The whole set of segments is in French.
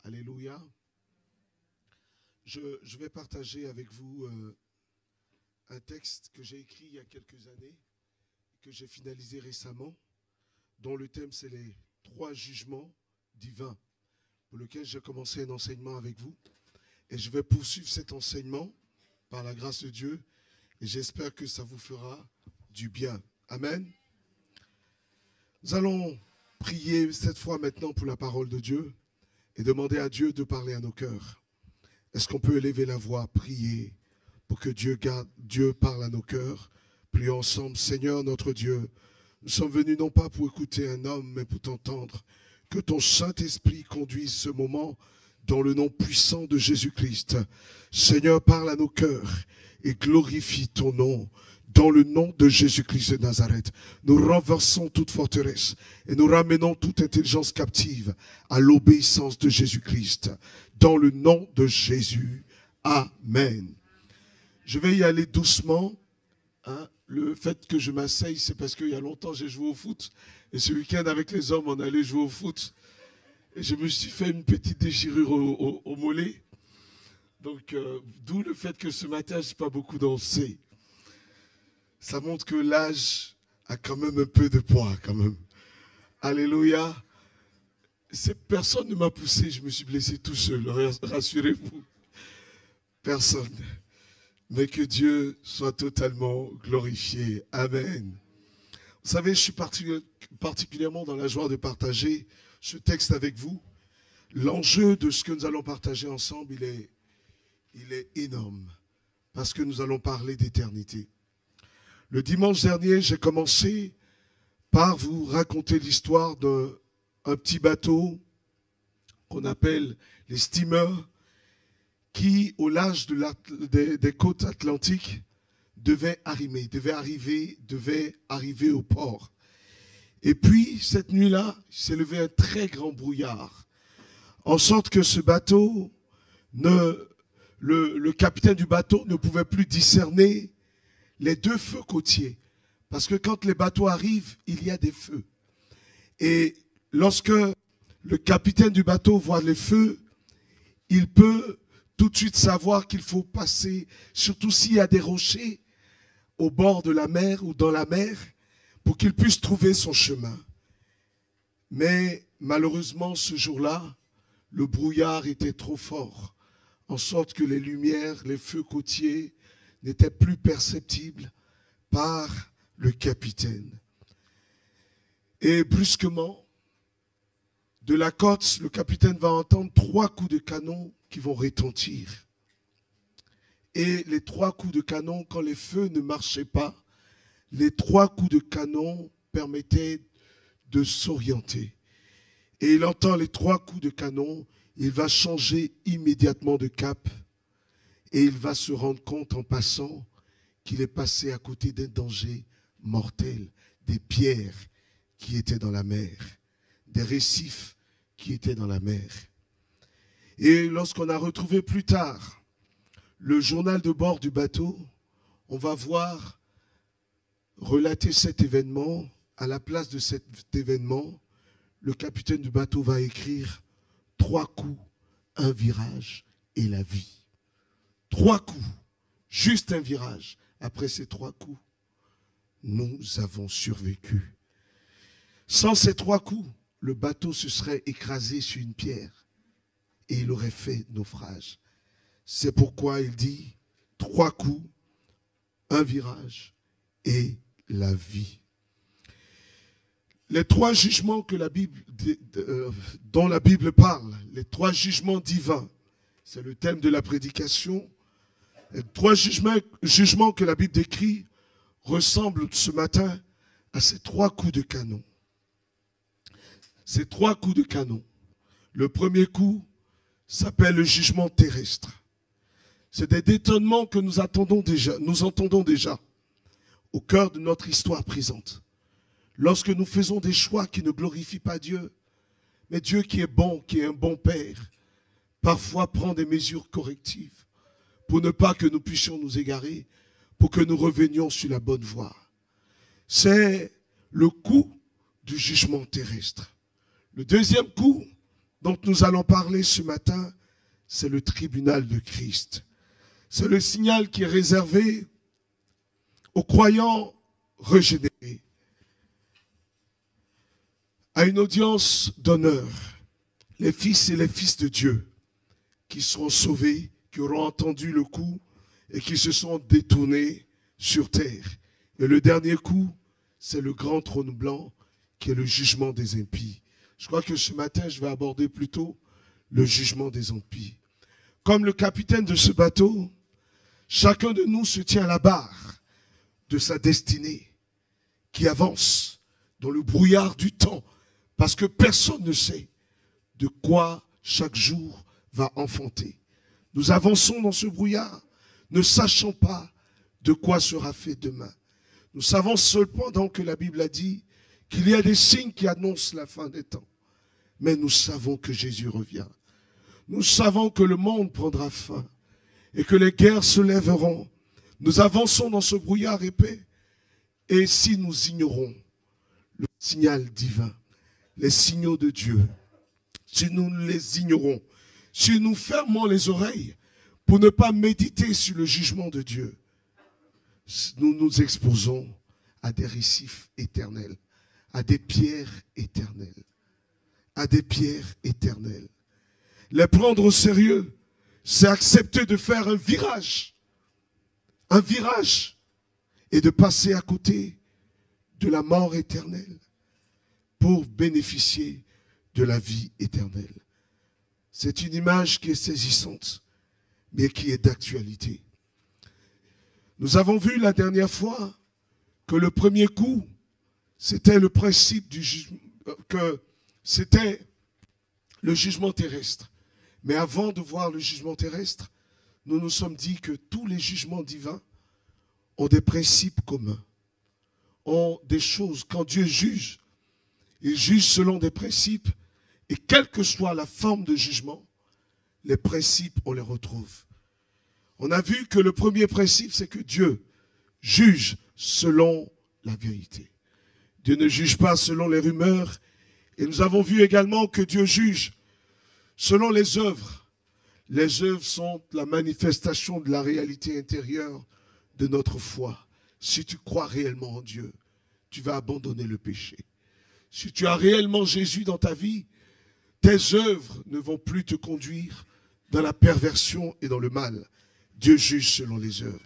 Alléluia. Je vais partager avec vous un texte que j'ai écrit il y a quelques années, que j'ai finalisé récemment, dont le thème c'est les 3 jugements divins, pour lequel j'ai commencé un enseignement avec vous. Et je vais poursuivre cet enseignement par la grâce de Dieu, et j'espère que ça vous fera du bien. Amen. Nous allons prier cette fois maintenant pour la parole de Dieu et demander à Dieu de parler à nos cœurs. Est-ce qu'on peut élever la voix, prier pour que Dieu parle à nos cœurs? Prions ensemble. Seigneur notre Dieu, nous sommes venus non pas pour écouter un homme, mais pour t'entendre. Que ton Saint-Esprit conduise ce moment dans le nom puissant de Jésus-Christ. Seigneur, parle à nos cœurs et glorifie ton nom. Dans le nom de Jésus-Christ de Nazareth, nous renversons toute forteresse et nous ramenons toute intelligence captive à l'obéissance de Jésus-Christ. Dans le nom de Jésus. Amen. Je vais y aller doucement. Le fait que je m'asseye, c'est parce qu'il y a longtemps, j'ai joué au foot. Et ce week-end, avec les hommes, on allait jouer au foot. Et je me suis fait une petite déchirure au mollet. Donc, d'où le fait que ce matin, je n'ai pas beaucoup dansé. Ça montre que l'âge a quand même un peu de poids, quand même. Alléluia. Personne ne m'a poussé, je me suis blessé tout seul, rassurez-vous. Personne. Mais que Dieu soit totalement glorifié. Amen. Vous savez, je suis particulièrement dans la joie de partager ce texte avec vous. L'enjeu de ce que nous allons partager ensemble, il est énorme. Parce que nous allons parler d'éternité. Le dimanche dernier, j'ai commencé par vous raconter l'histoire d'un petit bateau qu'on appelle les steamers qui, au large des côtes atlantiques, devait arriver au port. Et puis, cette nuit-là, il s'est levé un très grand brouillard, en sorte que ce bateau, le capitaine du bateau ne pouvait plus discerner les 2 feux côtiers. Parce que quand les bateaux arrivent, il y a des feux. Et lorsque le capitaine du bateau voit les feux, il peut tout de suite savoir qu'il faut passer, surtout s'il y a des rochers au bord de la mer ou dans la mer, pour qu'il puisse trouver son chemin. Mais malheureusement, ce jour-là, le brouillard était trop fort, en sorte que les lumières, les feux côtiers, n'était plus perceptible par le capitaine. Et brusquement, de la côte, le capitaine va entendre 3 coups de canon qui vont retentir. Et les 3 coups de canon, quand les feux ne marchaient pas, les 3 coups de canon permettaient de s'orienter. Et il entend les 3 coups de canon, il va changer immédiatement de cap. Et il va se rendre compte en passant qu'il est passé à côté d'un danger mortel, des pierres qui étaient dans la mer, des récifs qui étaient dans la mer. Et lorsqu'on a retrouvé plus tard le journal de bord du bateau, on va voir relater cet événement. À la place de cet événement, le capitaine du bateau va écrire 3 coups, un virage et la vie. 3 coups, juste un virage. Après ces 3 coups, nous avons survécu. Sans ces 3 coups, le bateau se serait écrasé sur une pierre et il aurait fait naufrage. C'est pourquoi il dit 3 coups, un virage et la vie. Les 3 jugements que dont la Bible parle, les 3 jugements divins, c'est le thème de la prédication. Les 3 jugements que la Bible décrit ressemblent ce matin à ces 3 coups de canon. Ces 3 coups de canon. Le premier coup s'appelle le jugement terrestre. C'est des détonnements que nous entendons déjà au cœur de notre histoire présente. Lorsque nous faisons des choix qui ne glorifient pas Dieu, mais Dieu qui est bon, qui est un bon Père, parfois prend des mesures correctives pour ne pas que nous puissions nous égarer, pour que nous revenions sur la bonne voie. C'est le coup du jugement terrestre. Le deuxième coup, dont nous allons parler ce matin, c'est le tribunal de Christ. C'est le signal qui est réservé aux croyants régénérés, à une audience d'honneur, les fils et les fils de Dieu qui seront sauvés, qui auront entendu le coup et qui se sont détournés sur terre. Et le dernier coup, c'est le grand trône blanc qui est le jugement des impies. Je crois que ce matin, je vais aborder plutôt le jugement des impies. Comme le capitaine de ce bateau, chacun de nous se tient à la barre de sa destinée qui avance dans le brouillard du temps parce que personne ne sait de quoi chaque jour va enfanter. Nous avançons dans ce brouillard, ne sachant pas de quoi sera fait demain. Nous savons cependant que la Bible a dit qu'il y a des signes qui annoncent la fin des temps. Mais nous savons que Jésus revient. Nous savons que le monde prendra fin et que les guerres se lèveront. Nous avançons dans ce brouillard épais. Et si nous ignorons le signal divin, les signaux de Dieu, si nous les ignorons, si nous fermons les oreilles pour ne pas méditer sur le jugement de Dieu, nous nous exposons à des récifs éternels, à des pierres éternelles, à des pierres éternelles. Les prendre au sérieux, c'est accepter de faire un virage, et de passer à côté de la mort éternelle pour bénéficier de la vie éternelle. C'est une image qui est saisissante, mais qui est d'actualité. Nous avons vu la dernière fois que le premier coup, c'était le principe du jugement, que c'était le jugement terrestre. Mais avant de voir le jugement terrestre, nous nous sommes dit que tous les jugements divins ont des principes communs, ont des choses. Quand Dieu juge, il juge selon des principes, et quelle que soit la forme de jugement, les principes, on les retrouve. On a vu que le premier principe, c'est que Dieu juge selon la vérité. Dieu ne juge pas selon les rumeurs. Et nous avons vu également que Dieu juge selon les œuvres. Les œuvres sont la manifestation de la réalité intérieure de notre foi. Si tu crois réellement en Dieu, tu vas abandonner le péché. Si tu as réellement Jésus dans ta vie, tes œuvres ne vont plus te conduire dans la perversion et dans le mal. Dieu juge selon les œuvres.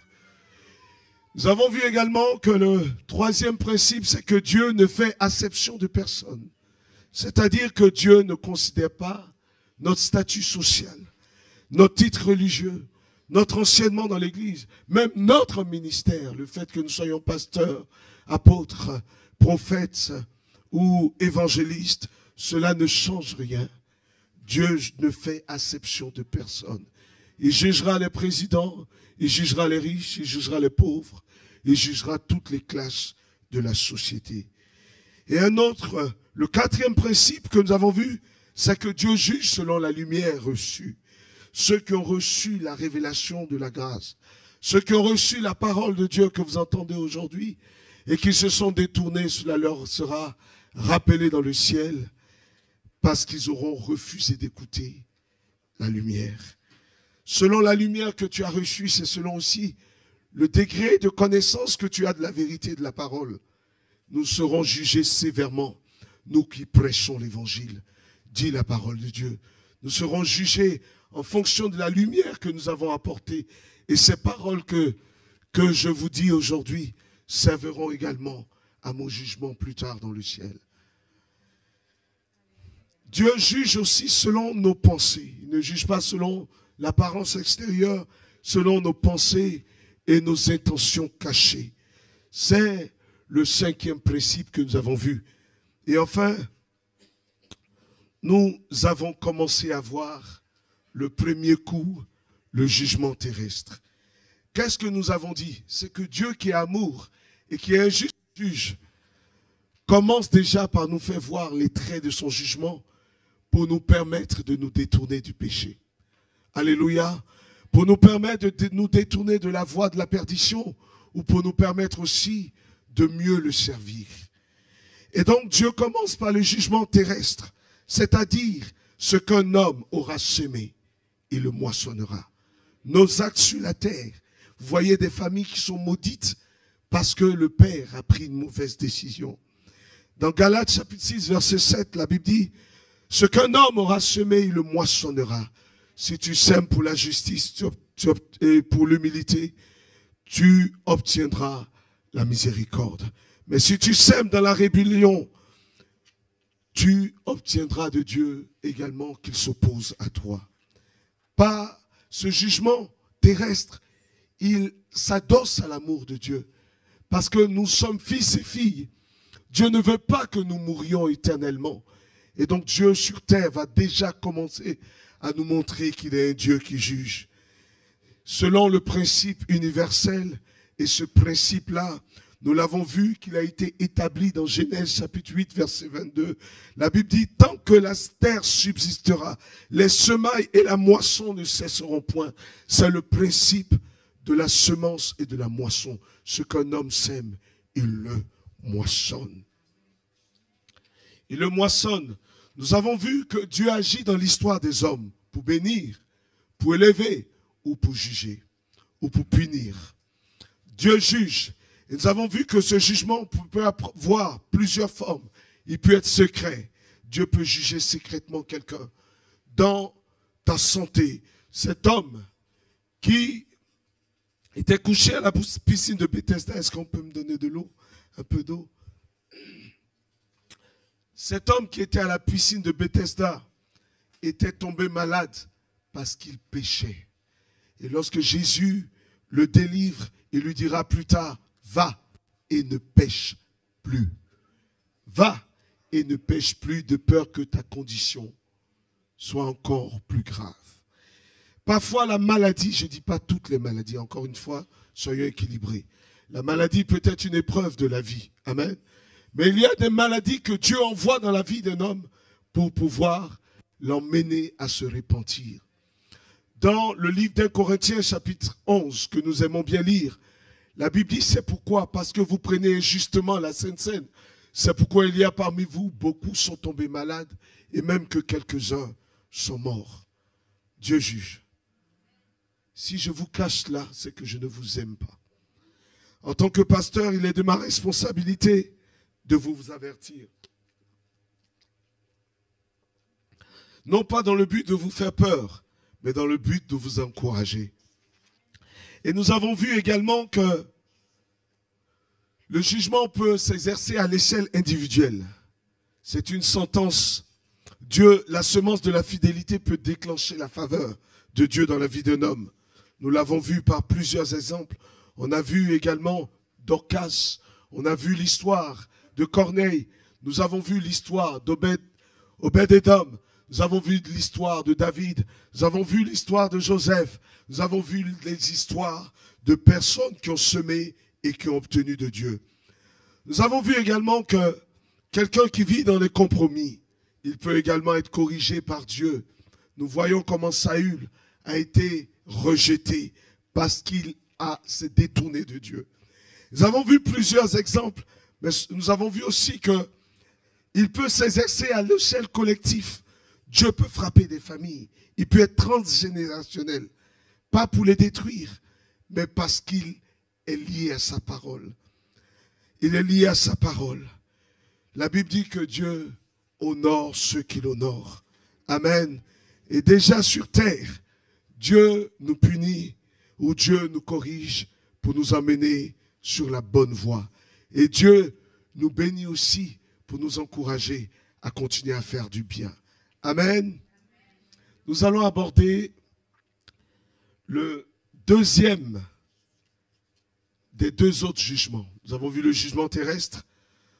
Nous avons vu également que le troisième principe, c'est que Dieu ne fait acception de personne. C'est-à-dire que Dieu ne considère pas notre statut social, notre titre religieux, notre anciennement dans l'Église, même notre ministère, le fait que nous soyons pasteurs, apôtres, prophètes ou évangélistes, cela ne change rien. Dieu ne fait acception de personne. Il jugera les présidents, il jugera les riches, il jugera les pauvres, il jugera toutes les classes de la société. Et un autre, le quatrième principe que nous avons vu, c'est que Dieu juge selon la lumière reçue. Ceux qui ont reçu la révélation de la grâce, ceux qui ont reçu la parole de Dieu que vous entendez aujourd'hui et qui se sont détournés, cela leur sera rappelé dans le ciel parce qu'ils auront refusé d'écouter la lumière. Selon la lumière que tu as reçue, c'est selon aussi le degré de connaissance que tu as de la vérité et de la parole. Nous serons jugés sévèrement, nous qui prêchons l'évangile, dit la parole de Dieu. Nous serons jugés en fonction de la lumière que nous avons apportée. Et ces paroles que je vous dis aujourd'hui serviront également à mon jugement plus tard dans le ciel. Dieu juge aussi selon nos pensées. Il ne juge pas selon l'apparence extérieure, selon nos pensées et nos intentions cachées. C'est le cinquième principe que nous avons vu. Et enfin, nous avons commencé à voir le premier coup, le jugement terrestre. Qu'est-ce que nous avons dit? C'est que Dieu qui est amour et qui est un juste juge commence déjà par nous faire voir les traits de son jugement pour nous permettre de nous détourner du péché. Alléluia. Pour nous permettre de nous détourner de la voie de la perdition ou pour nous permettre aussi de mieux le servir. Et donc Dieu commence par le jugement terrestre, c'est-à-dire Ce qu'un homme aura semé, il le moissonnera. Nos actes sur la terre, vous voyez des familles qui sont maudites parce que le père a pris une mauvaise décision. Dans Galates chapitre 6, verset 7, la Bible dit, ce qu'un homme aura semé, il le moissonnera. Si tu sèmes pour la justice et pour l'humilité, tu obtiendras la miséricorde. Mais si tu sèmes dans la rébellion, tu obtiendras de Dieu également qu'il s'oppose à toi. Par ce jugement terrestre, il s'adosse à l'amour de Dieu. Parce que nous sommes fils et filles. Dieu ne veut pas que nous mourions éternellement. Et donc Dieu sur terre va déjà commencer à nous montrer qu'il est un Dieu qui juge. Selon le principe universel, et ce principe-là, nous l'avons vu qu'il a été établi dans Genèse chapitre 8, verset 22. La Bible dit, tant que la terre subsistera, les semailles et la moisson ne cesseront point. C'est le principe de la semence et de la moisson. Ce qu'un homme sème, il le moissonne. Il le moissonne. Nous avons vu que Dieu agit dans l'histoire des hommes pour bénir, pour élever ou pour juger ou pour punir. Dieu juge. Et nous avons vu que ce jugement peut avoir plusieurs formes. Il peut être secret. Dieu peut juger secrètement quelqu'un. Dans ta santé, cet homme qui était couché à la piscine de Bethesda, est-ce qu'on peut me donner de l'eau? Un peu d'eau. Cet homme qui était à la piscine de Bethesda était tombé malade parce qu'il péchait. Et lorsque Jésus le délivre, il lui dira plus tard, va et ne pêche plus. Va et ne pêche plus de peur que ta condition soit encore plus grave. Parfois la maladie, je ne dis pas toutes les maladies, encore une fois, soyons équilibrés. La maladie peut être une épreuve de la vie. Amen. Mais il y a des maladies que Dieu envoie dans la vie d'un homme pour pouvoir l'emmener à se repentir. Dans le livre d'Un Corinthiens chapitre 11, que nous aimons bien lire, la Bible dit, c'est pourquoi, parce que vous prenez injustement la Sainte Seine, c'est pourquoi il y a parmi vous, beaucoup sont tombés malades, et même que quelques-uns sont morts. Dieu juge. Si je vous cache cela, c'est que je ne vous aime pas. En tant que pasteur, il est de ma responsabilité de vous avertir. Non pas dans le but de vous faire peur, mais dans le but de vous encourager. Et nous avons vu également que le jugement peut s'exercer à l'échelle individuelle. C'est une sentence. Dieu, la semence de la fidélité peut déclencher la faveur de Dieu dans la vie d'un homme. Nous l'avons vu par plusieurs exemples. On a vu également Dorcas. On a vu l'histoire de Corneille. Nous avons vu l'histoire d'Obed-Édom. Nous avons vu l'histoire de David. Nous avons vu l'histoire de Joseph. Nous avons vu les histoires de personnes qui ont semé et qui ont obtenu de Dieu. Nous avons vu également que quelqu'un qui vit dans les compromis, il peut également être corrigé par Dieu. Nous voyons comment Saül a été rejeté parce qu'il s'est détourné de Dieu. Nous avons vu plusieurs exemples, mais nous avons vu aussi qu'il peut s'exercer à l'échelle collective. Dieu peut frapper des familles. Il peut être transgénérationnel. Pas pour les détruire, mais parce qu'il est lié à sa parole. Il est lié à sa parole. La Bible dit que Dieu honore ceux qu'il honore. Amen. Et déjà sur terre, Dieu nous punit ou Dieu nous corrige pour nous emmener sur la bonne voie. Et Dieu nous bénit aussi pour nous encourager à continuer à faire du bien. Amen. Nous allons aborder le deuxième des deux autres jugements. Nous avons vu le jugement terrestre.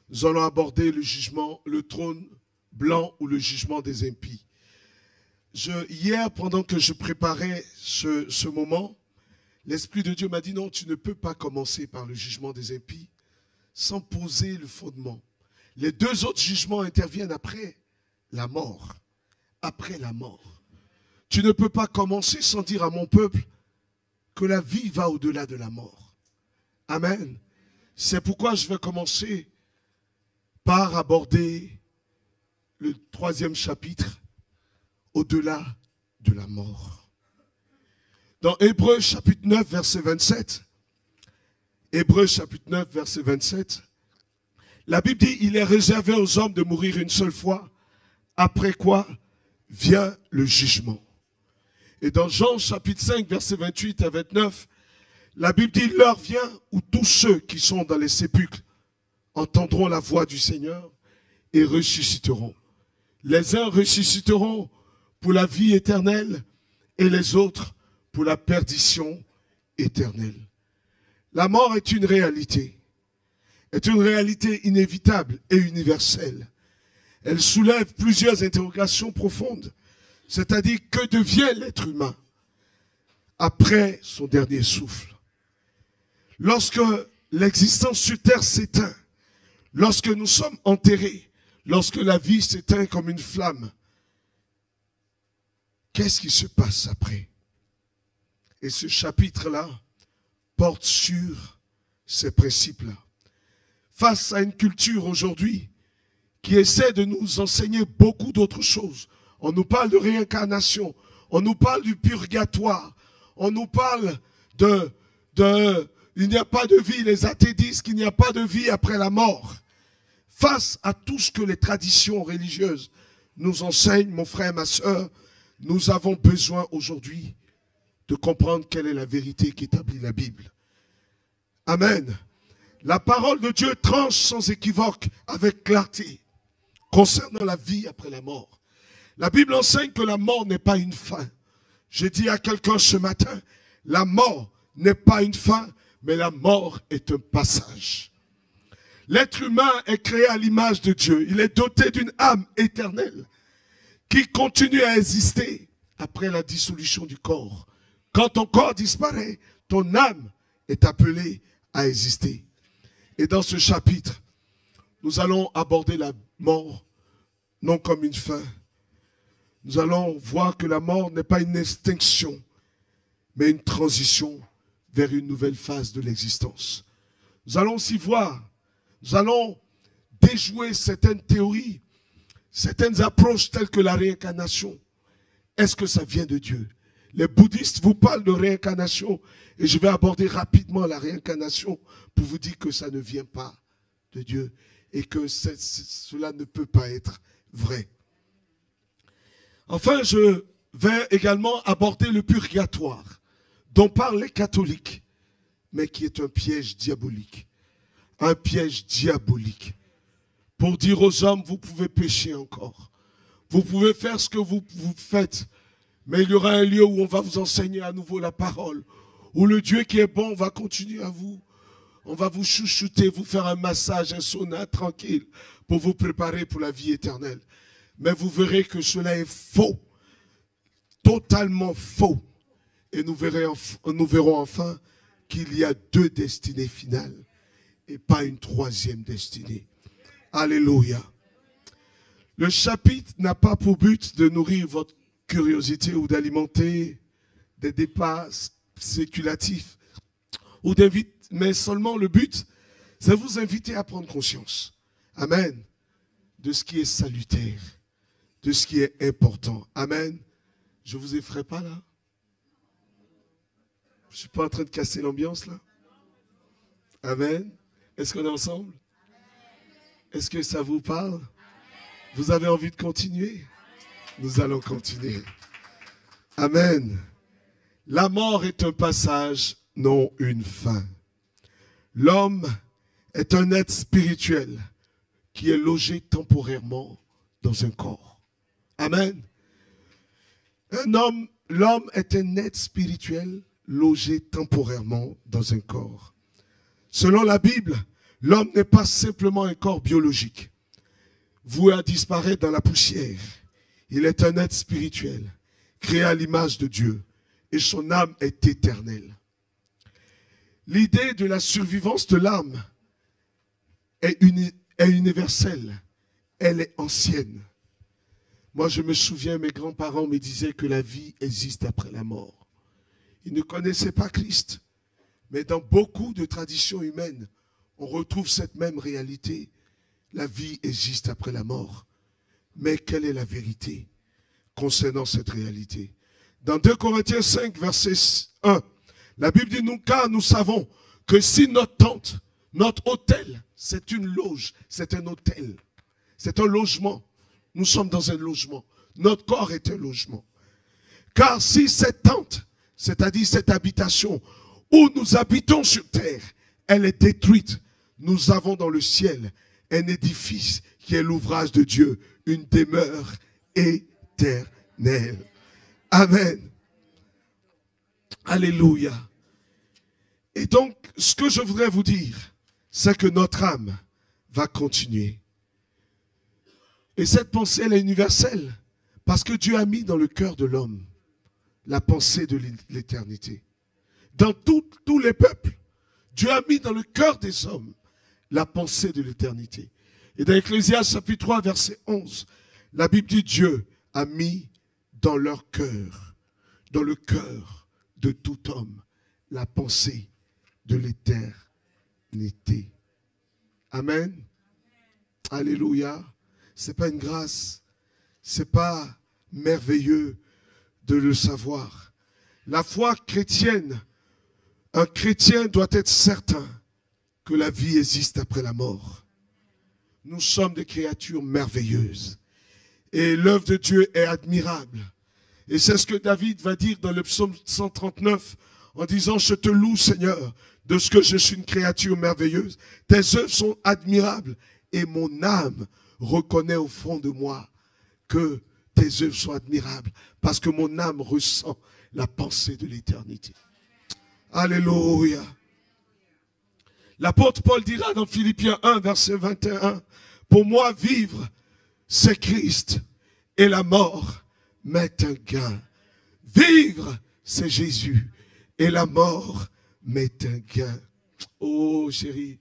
Nous allons aborder le jugement, le trône blanc ou le jugement des impies. Hier, pendant que je préparais ce moment, l'Esprit de Dieu m'a dit non, tu ne peux pas commencer par le jugement des impies sans poser le fondement. Les deux autres jugements interviennent après la mort. Après la mort. Tu ne peux pas commencer sans dire à mon peuple que la vie va au-delà de la mort. Amen. C'est pourquoi je vais commencer par aborder le troisième chapitre au-delà de la mort. Dans Hébreux chapitre 9, verset 27, Hébreux chapitre 9, verset 27, la Bible dit, il est réservé aux hommes de mourir une seule fois, après quoi vient le jugement. Et dans Jean chapitre 5, verset 28 à 29, la Bible dit, l'heure vient où tous ceux qui sont dans les sépulcres entendront la voix du Seigneur et ressusciteront. Les uns ressusciteront pour la vie éternelle et les autres pour la perdition éternelle. La mort est une réalité inévitable et universelle. Elle soulève plusieurs interrogations profondes, c'est-à-dire que devient l'être humain après son dernier souffle? Lorsque l'existence sur terre s'éteint, lorsque nous sommes enterrés, lorsque la vie s'éteint comme une flamme, qu'est-ce qui se passe après? Et ce chapitre-là porte sur ces principes-là. Face à une culture aujourd'hui qui essaie de nous enseigner beaucoup d'autres choses, on nous parle de réincarnation, on nous parle du purgatoire, on nous parle il n'y a pas de vie, les athées disent qu'il n'y a pas de vie après la mort. Face à tout ce que les traditions religieuses nous enseignent, mon frère, ma soeur, nous avons besoin aujourd'hui de comprendre quelle est la vérité qu'établit la Bible. Amen. La parole de Dieu tranche sans équivoque, avec clarté, concernant la vie après la mort. La Bible enseigne que la mort n'est pas une fin. J'ai dit à quelqu'un ce matin, la mort n'est pas une fin, mais la mort est un passage. L'être humain est créé à l'image de Dieu. Il est doté d'une âme éternelle qui continue à exister après la dissolution du corps. Quand ton corps disparaît, ton âme est appelée à exister. Et dans ce chapitre, nous allons aborder la mort non comme une fin. Nous allons voir que la mort n'est pas une extinction, mais une transition vers une nouvelle phase de l'existence. Nous allons aussi voir, nous allons déjouer certaines théories, certaines approches telles que la réincarnation. Est-ce que ça vient de Dieu? Les bouddhistes vous parlent de réincarnation et je vais aborder rapidement la réincarnation pour vous dire que ça ne vient pas de Dieu et que cela ne peut pas être vrai. Enfin, je vais également aborder le purgatoire dont parlent les catholiques, mais qui est un piège diabolique. Un piège diabolique. Pour dire aux hommes, vous pouvez pécher encore. Vous pouvez faire ce que vous faites, mais il y aura un lieu où on va vous enseigner à nouveau la parole, où le Dieu qui est bon va continuer à vous. On va vous chouchouter, vous faire un massage, un sauna tranquille, pour vous préparer pour la vie éternelle. Mais vous verrez que cela est faux, totalement faux. Et nous verrons enfin qu'il y a deux destinées finales et pas une troisième destinée. Alléluia. Le chapitre n'a pas pour but de nourrir votre curiosité ou d'alimenter des débats spéculatifs, mais seulement le but, c'est de vous inviter à prendre conscience. Amen. De ce qui est salutaire, de ce qui est important. Amen. Je ne vous effraie pas là? Je ne suis pas en train de casser l'ambiance là? Amen. Est-ce qu'on est ensemble? Est-ce que ça vous parle? Vous avez envie de continuer? Nous allons continuer. Amen. La mort est un passage, non une fin. L'homme est un être spirituel qui est logé temporairement dans un corps. Amen. L'homme est un être spirituel logé temporairement dans un corps. Selon la Bible, l'homme n'est pas simplement un corps biologique, voué à disparaître dans la poussière. Il est un être spirituel, créé à l'image de Dieu, et son âme est éternelle. L'idée de la survivance de l'âme est universelle, elle est ancienne. Moi, je me souviens, mes grands-parents me disaient que la vie existe après la mort. Ils ne connaissaient pas Christ, mais dans beaucoup de traditions humaines, on retrouve cette même réalité. La vie existe après la mort. Mais quelle est la vérité? concernant cette réalité. Dans 2 Corinthiens 5, verset 1, la Bible dit, nous, car nous savons que si notre tente, notre hôtel, c'est une loge, c'est un hôtel, c'est un logement. Nous sommes dans un logement. Notre corps est un logement. Car si cette tente, c'est-à-dire cette habitation où nous habitons sur terre, elle est détruite, nous avons dans le ciel un édifice qui est l'ouvrage de Dieu, une demeure éternelle. Amen. Alléluia. Et donc, ce que je voudrais vous dire, c'est que notre âme va continuer. Et cette pensée, elle est universelle, parce que Dieu a mis dans le cœur de l'homme la pensée de l'éternité. Dans tous les peuples, Dieu a mis dans le cœur des hommes la pensée de l'éternité. Et dans Ecclésiaste chapitre 3, verset 11, la Bible dit Dieu a mis dans leur cœur, dans le cœur de tout homme, la pensée de l'éternité. Amen. Alléluia. C'est pas une grâce, c'est pas merveilleux de le savoir. La foi chrétienne, un chrétien doit être certain que la vie existe après la mort. Nous sommes des créatures merveilleuses et l'œuvre de Dieu est admirable. Et c'est ce que David va dire dans le psaume 139 en disant « Je te loue Seigneur de ce que je suis une créature merveilleuse. Tes œuvres sont admirables et mon âme reconnaît au fond de moi que tes œuvres sont admirables parce que mon âme ressent la pensée de l'éternité. » Alléluia. L'apôtre Paul dira dans Philippiens 1, verset 21, « Pour moi, vivre, c'est Christ, et la mort m'est un gain. Vivre, c'est Jésus, et la mort m'est un gain. » Oh chérie,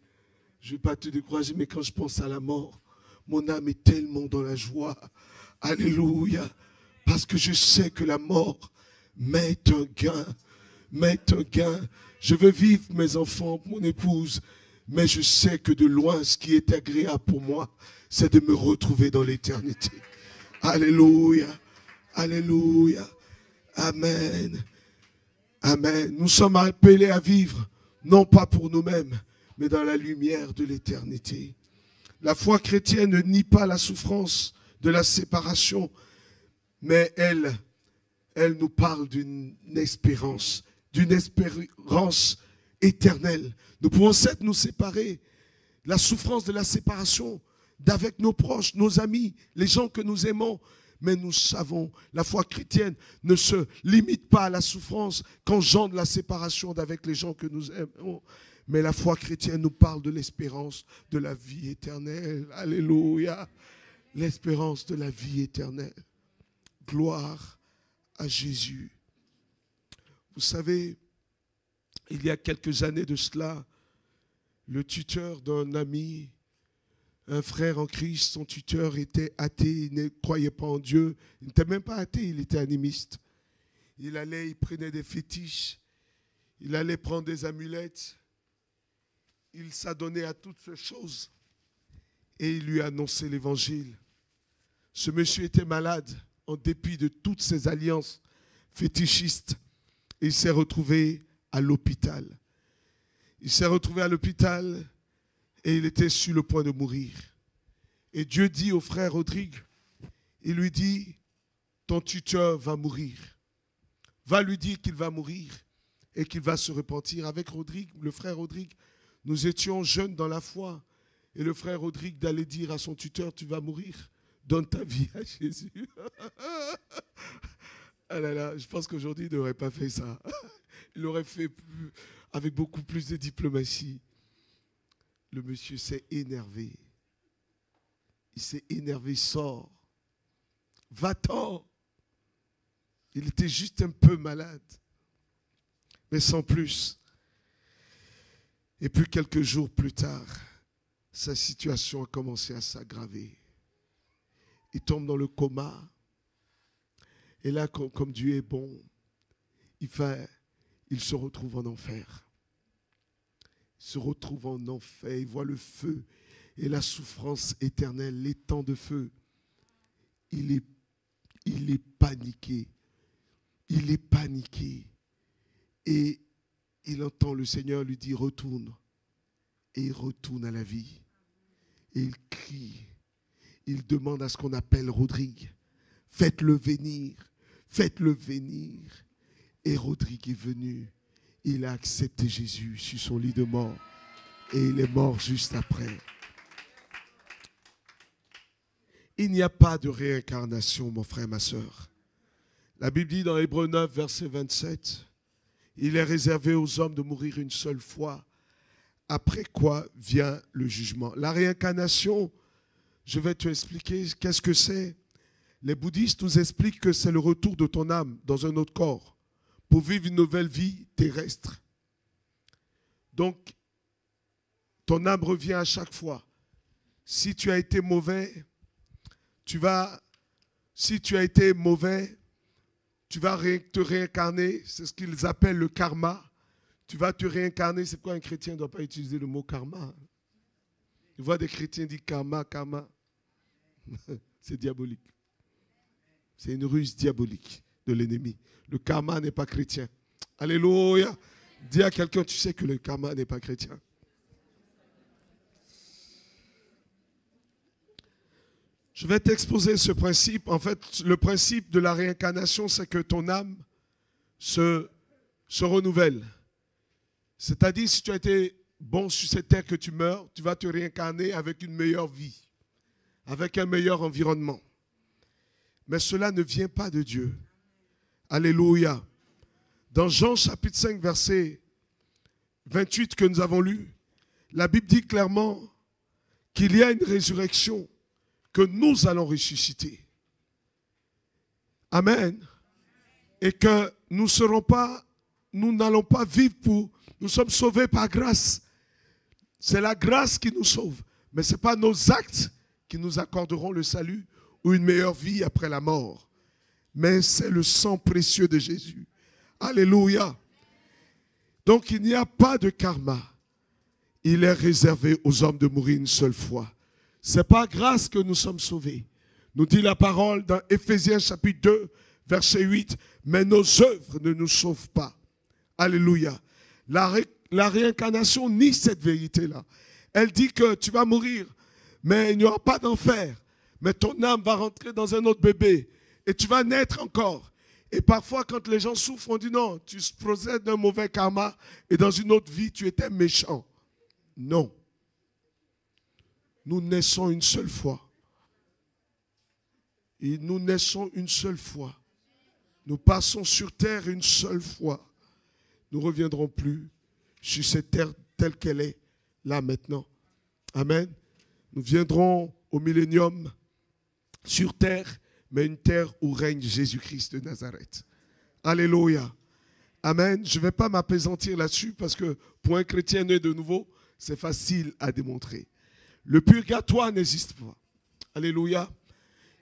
je ne vais pas te décourager, mais quand je pense à la mort, mon âme est tellement dans la joie. Alléluia. Parce que je sais que la mort m'est un gain. M'est un gain. Je veux vivre mes enfants, mon épouse, mais je sais que de loin, ce qui est agréable pour moi, c'est de me retrouver dans l'éternité. Alléluia. Alléluia. Amen. Amen. Nous sommes appelés à vivre, non pas pour nous-mêmes, mais dans la lumière de l'éternité. La foi chrétienne ne nie pas la souffrance de la séparation, mais elle nous parle d'une espérance éternelle. Nous pouvons certes nous séparer, la souffrance de la séparation d'avec nos proches, nos amis, les gens que nous aimons, mais nous savons, la foi chrétienne ne se limite pas à la souffrance qu'engendre la séparation d'avec les gens que nous aimons. Mais la foi chrétienne nous parle de l'espérance de la vie éternelle. Alléluia. L'espérance de la vie éternelle. Gloire à Jésus. Vous savez, il y a quelques années de cela, le tuteur d'un ami, un frère en Christ, son tuteur était athée, il ne croyait pas en Dieu. Il n'était même pas athée, il était animiste. Il prenait des fétiches, il allait prendre des amulettes. Il s'adonnait à toutes ces choses et il lui annonçait l'évangile. Ce monsieur était malade en dépit de toutes ses alliances fétichistes. Il s'est retrouvé à l'hôpital. Il s'est retrouvé à l'hôpital et il était sur le point de mourir. Et Dieu dit au frère Rodrigue, il lui dit, ton tuteur va mourir. Va lui dire qu'il va mourir et qu'il va se repentir. Avec Rodrigue, le frère Rodrigue, nous étions jeunes dans la foi. Et le frère Rodrigue d'aller dire à son tuteur, tu vas mourir, donne ta vie à Jésus. Ah là là, je pense qu'aujourd'hui, il n'aurait pas fait ça. Il l'aurait fait avec beaucoup plus de diplomatie. Le monsieur s'est énervé. Il s'est énervé, sort. Va-t'en. Il était juste un peu malade, mais sans plus. Et puis quelques jours plus tard, sa situation a commencé à s'aggraver. Il tombe dans le coma. Et là, comme Dieu est bon, il se retrouve en enfer. Il se retrouve en enfer, il voit le feu et la souffrance éternelle, les temps de feu. Il il est paniqué. Il est paniqué. Et il entend le Seigneur lui dire, retourne. Et il retourne à la vie. Et il crie. Il demande à ce qu'on appelle Rodrigue. Faites-le venir. Faites-le venir. Et Rodrigue est venu. Il a accepté Jésus sur son lit de mort. Et il est mort juste après. Il n'y a pas de réincarnation, mon frère, ma soeur. La Bible dit dans Hébreux 9, verset 27, il est réservé aux hommes de mourir une seule fois, après quoi vient le jugement. La réincarnation, je vais te expliquer qu'est-ce que c'est. Les bouddhistes nous expliquent que c'est le retour de ton âme dans un autre corps pour vivre une nouvelle vie terrestre. Donc, ton âme revient à chaque fois. Si tu as été mauvais, tu vas te réincarner. C'est ce qu'ils appellent le karma. Tu vas te réincarner. C'est quoi un chrétien ne doit pas utiliser le mot karma? Tu vois des chrétiens dire karma, karma. C'est diabolique. C'est une ruse diabolique de l'ennemi. Le karma n'est pas chrétien. Alléluia. Dis à quelqu'un, tu sais que le karma n'est pas chrétien. Je vais t'exposer ce principe. En fait, le principe de la réincarnation, c'est que ton âme se renouvelle. C'est-à-dire, si tu as été bon sur cette terre que tu meurs, tu vas te réincarner avec une meilleure vie, avec un meilleur environnement. Mais cela ne vient pas de Dieu. Alléluia. Dans Jean chapitre 5, verset 28 que nous avons lu, la Bible dit clairement qu'il y a une résurrection, que nous allons ressusciter. Amen. Et que nous n'allons pas vivre nous sommes sauvés par grâce. C'est la grâce qui nous sauve. Mais ce n'est pas nos actes qui nous accorderont le salut ou une meilleure vie après la mort. Mais c'est le sang précieux de Jésus. Alléluia. Donc il n'y a pas de karma. Il est réservé aux hommes de mourir une seule fois. C'est par grâce que nous sommes sauvés. Nous dit la parole dans Éphésiens chapitre 2, verset 8. Mais nos œuvres ne nous sauvent pas. Alléluia. La réincarnation nie cette vérité-là. Elle dit que tu vas mourir, mais il n'y aura pas d'enfer. Mais ton âme va rentrer dans un autre bébé. Et tu vas naître encore. Et parfois, quand les gens souffrent, on dit non, tu procèdes d'un mauvais karma et dans une autre vie, tu étais méchant. Non. Nous naissons une seule fois. Et nous naissons une seule fois. Nous passons sur terre une seule fois. Nous ne reviendrons plus sur cette terre telle qu'elle est, là maintenant. Amen. Nous viendrons au millénium sur terre, mais une terre où règne Jésus-Christ de Nazareth. Alléluia. Amen. Je ne vais pas m'apaisantir là-dessus parce que pour un chrétien né de nouveau, c'est facile à démontrer. Le purgatoire n'existe pas. Alléluia.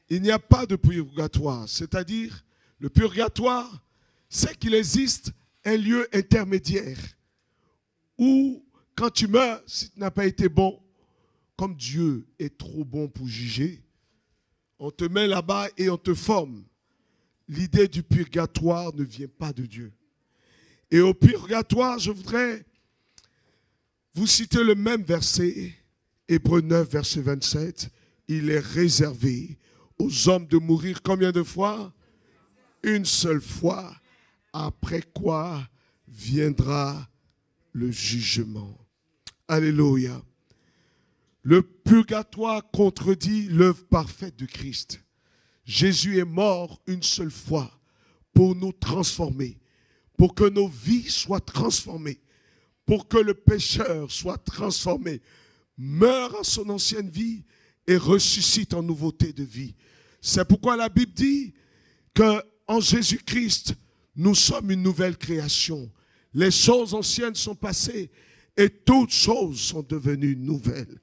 Il n'y a pas de purgatoire. C'est-à-dire, le purgatoire, c'est qu'il existe un lieu intermédiaire où, quand tu meurs, si tu n'as pas été bon, comme Dieu est trop bon pour juger, on te met là-bas et on te forme. L'idée du purgatoire ne vient pas de Dieu. Et au purgatoire, je voudrais vous citer le même verset, Hébreux 9, verset 27. Il est réservé aux hommes de mourir combien de fois? Une seule fois, après quoi viendra le jugement. Alléluia. Le purgatoire contredit l'œuvre parfaite de Christ. Jésus est mort une seule fois pour nous transformer, pour que nos vies soient transformées, pour que le pécheur soit transformé, meurt à son ancienne vie et ressuscite en nouveauté de vie. C'est pourquoi la Bible dit qu'en Jésus-Christ, nous sommes une nouvelle création. Les choses anciennes sont passées et toutes choses sont devenues nouvelles.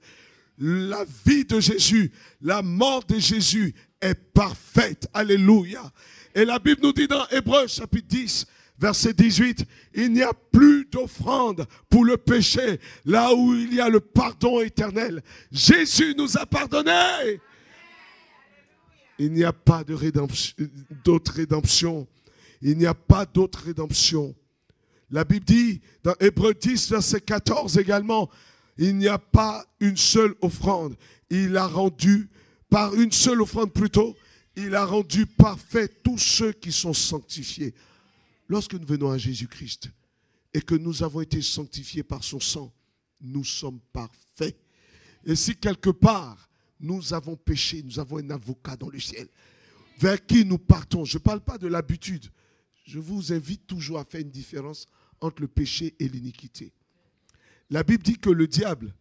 La vie de Jésus, la mort de Jésus est parfaite. Alléluia. Et la Bible nous dit dans Hébreux chapitre 10, verset 18, il n'y a plus d'offrande pour le péché, là où il y a le pardon éternel. Jésus nous a pardonné. Il n'y a pas de rédemption, d'autre rédemption. Il n'y a pas d'autre rédemption. La Bible dit dans Hébreux 10, verset 14 également, il n'y a pas une seule offrande. Il a rendu, par une seule offrande plutôt, il a rendu parfait tous ceux qui sont sanctifiés. Lorsque nous venons à Jésus-Christ et que nous avons été sanctifiés par son sang, nous sommes parfaits. Et si quelque part nous avons péché, nous avons un avocat dans le ciel, vers qui nous partons. Je ne parle pas de l'habitude. Je vous invite toujours à faire une différence entre le péché et l'iniquité. La Bible dit que le diable,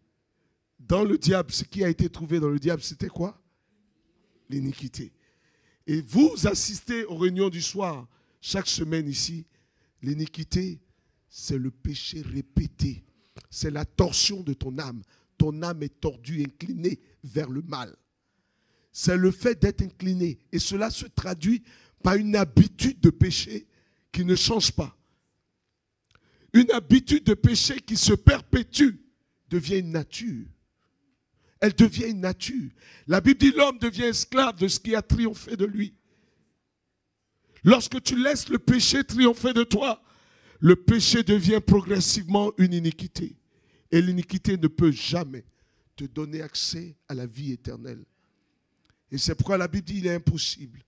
dans le diable, ce qui a été trouvé dans le diable, c'était quoi? L'iniquité. Et vous assistez aux réunions du soir, chaque semaine ici. L'iniquité, c'est le péché répété. C'est la torsion de ton âme. Ton âme est tordue, inclinée vers le mal. C'est le fait d'être incliné. Et cela se traduit par une habitude de péché qui ne change pas. Une habitude de péché qui se perpétue devient une nature. Elle devient une nature. La Bible dit l'homme devient esclave de ce qui a triomphé de lui. Lorsque tu laisses le péché triompher de toi, le péché devient progressivement une iniquité. Et l'iniquité ne peut jamais te donner accès à la vie éternelle. Et c'est pourquoi la Bible dit qu'il est impossible.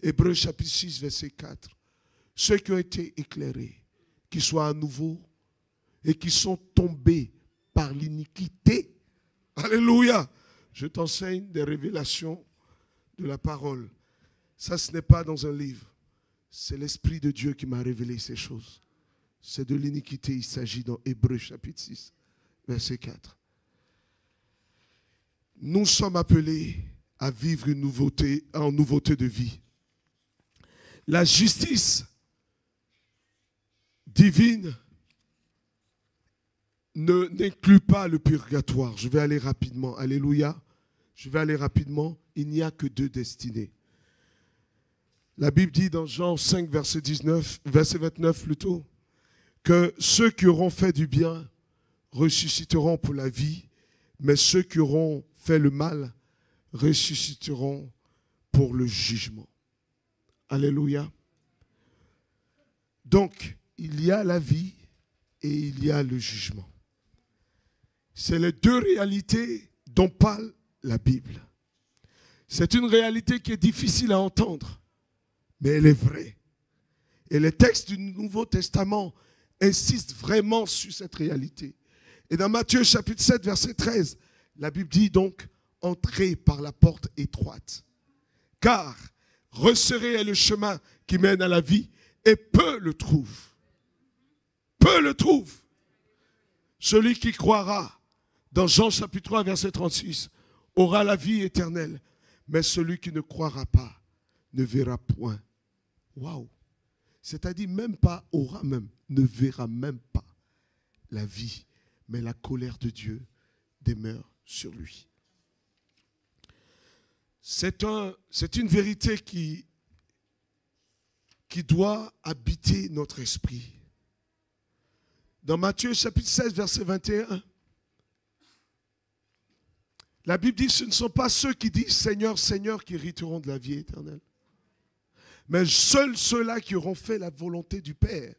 Hébreux chapitre 6, verset 4. Ceux qui ont été éclairés, qui soient à nouveau et qui sont tombés par l'iniquité. Alléluia. Je t'enseigne des révélations de la parole. Ça, ce n'est pas dans un livre. C'est l'Esprit de Dieu qui m'a révélé ces choses. C'est de l'iniquité, il s'agit dans Hébreux chapitre 6, verset 4. Nous sommes appelés à vivre une nouveauté, en nouveauté de vie. La justice divine n'inclut pas le purgatoire. Je vais aller rapidement. Alléluia. Je vais aller rapidement. Il n'y a que deux destinées. La Bible dit dans Jean 5, verset 29 plutôt, que ceux qui auront fait du bien ressusciteront pour la vie, mais ceux qui auront fait le mal ressusciteront pour le jugement. Alléluia. Donc, il y a la vie et il y a le jugement. C'est les deux réalités dont parle la Bible. C'est une réalité qui est difficile à entendre, mais elle est vraie. Et les textes du Nouveau Testament insistent vraiment sur cette réalité. Et dans Matthieu chapitre 7, verset 13, la Bible dit donc, entrez par la porte étroite, car resserré est le chemin qui mène à la vie, et peu le trouvent. Peu le trouvent. Celui qui croira, dans Jean chapitre 3, verset 36, aura la vie éternelle, mais celui qui ne croira pas ne verra point. Waouh! C'est-à-dire même pas aura même, ne verra même pas la vie, mais la colère de Dieu demeure sur lui. C'est une vérité qui doit habiter notre esprit. Dans Matthieu chapitre 16, verset 21, la Bible dit que ce ne sont pas ceux qui disent Seigneur, Seigneur qui hériteront de la vie éternelle, mais seuls ceux-là qui auront fait la volonté du Père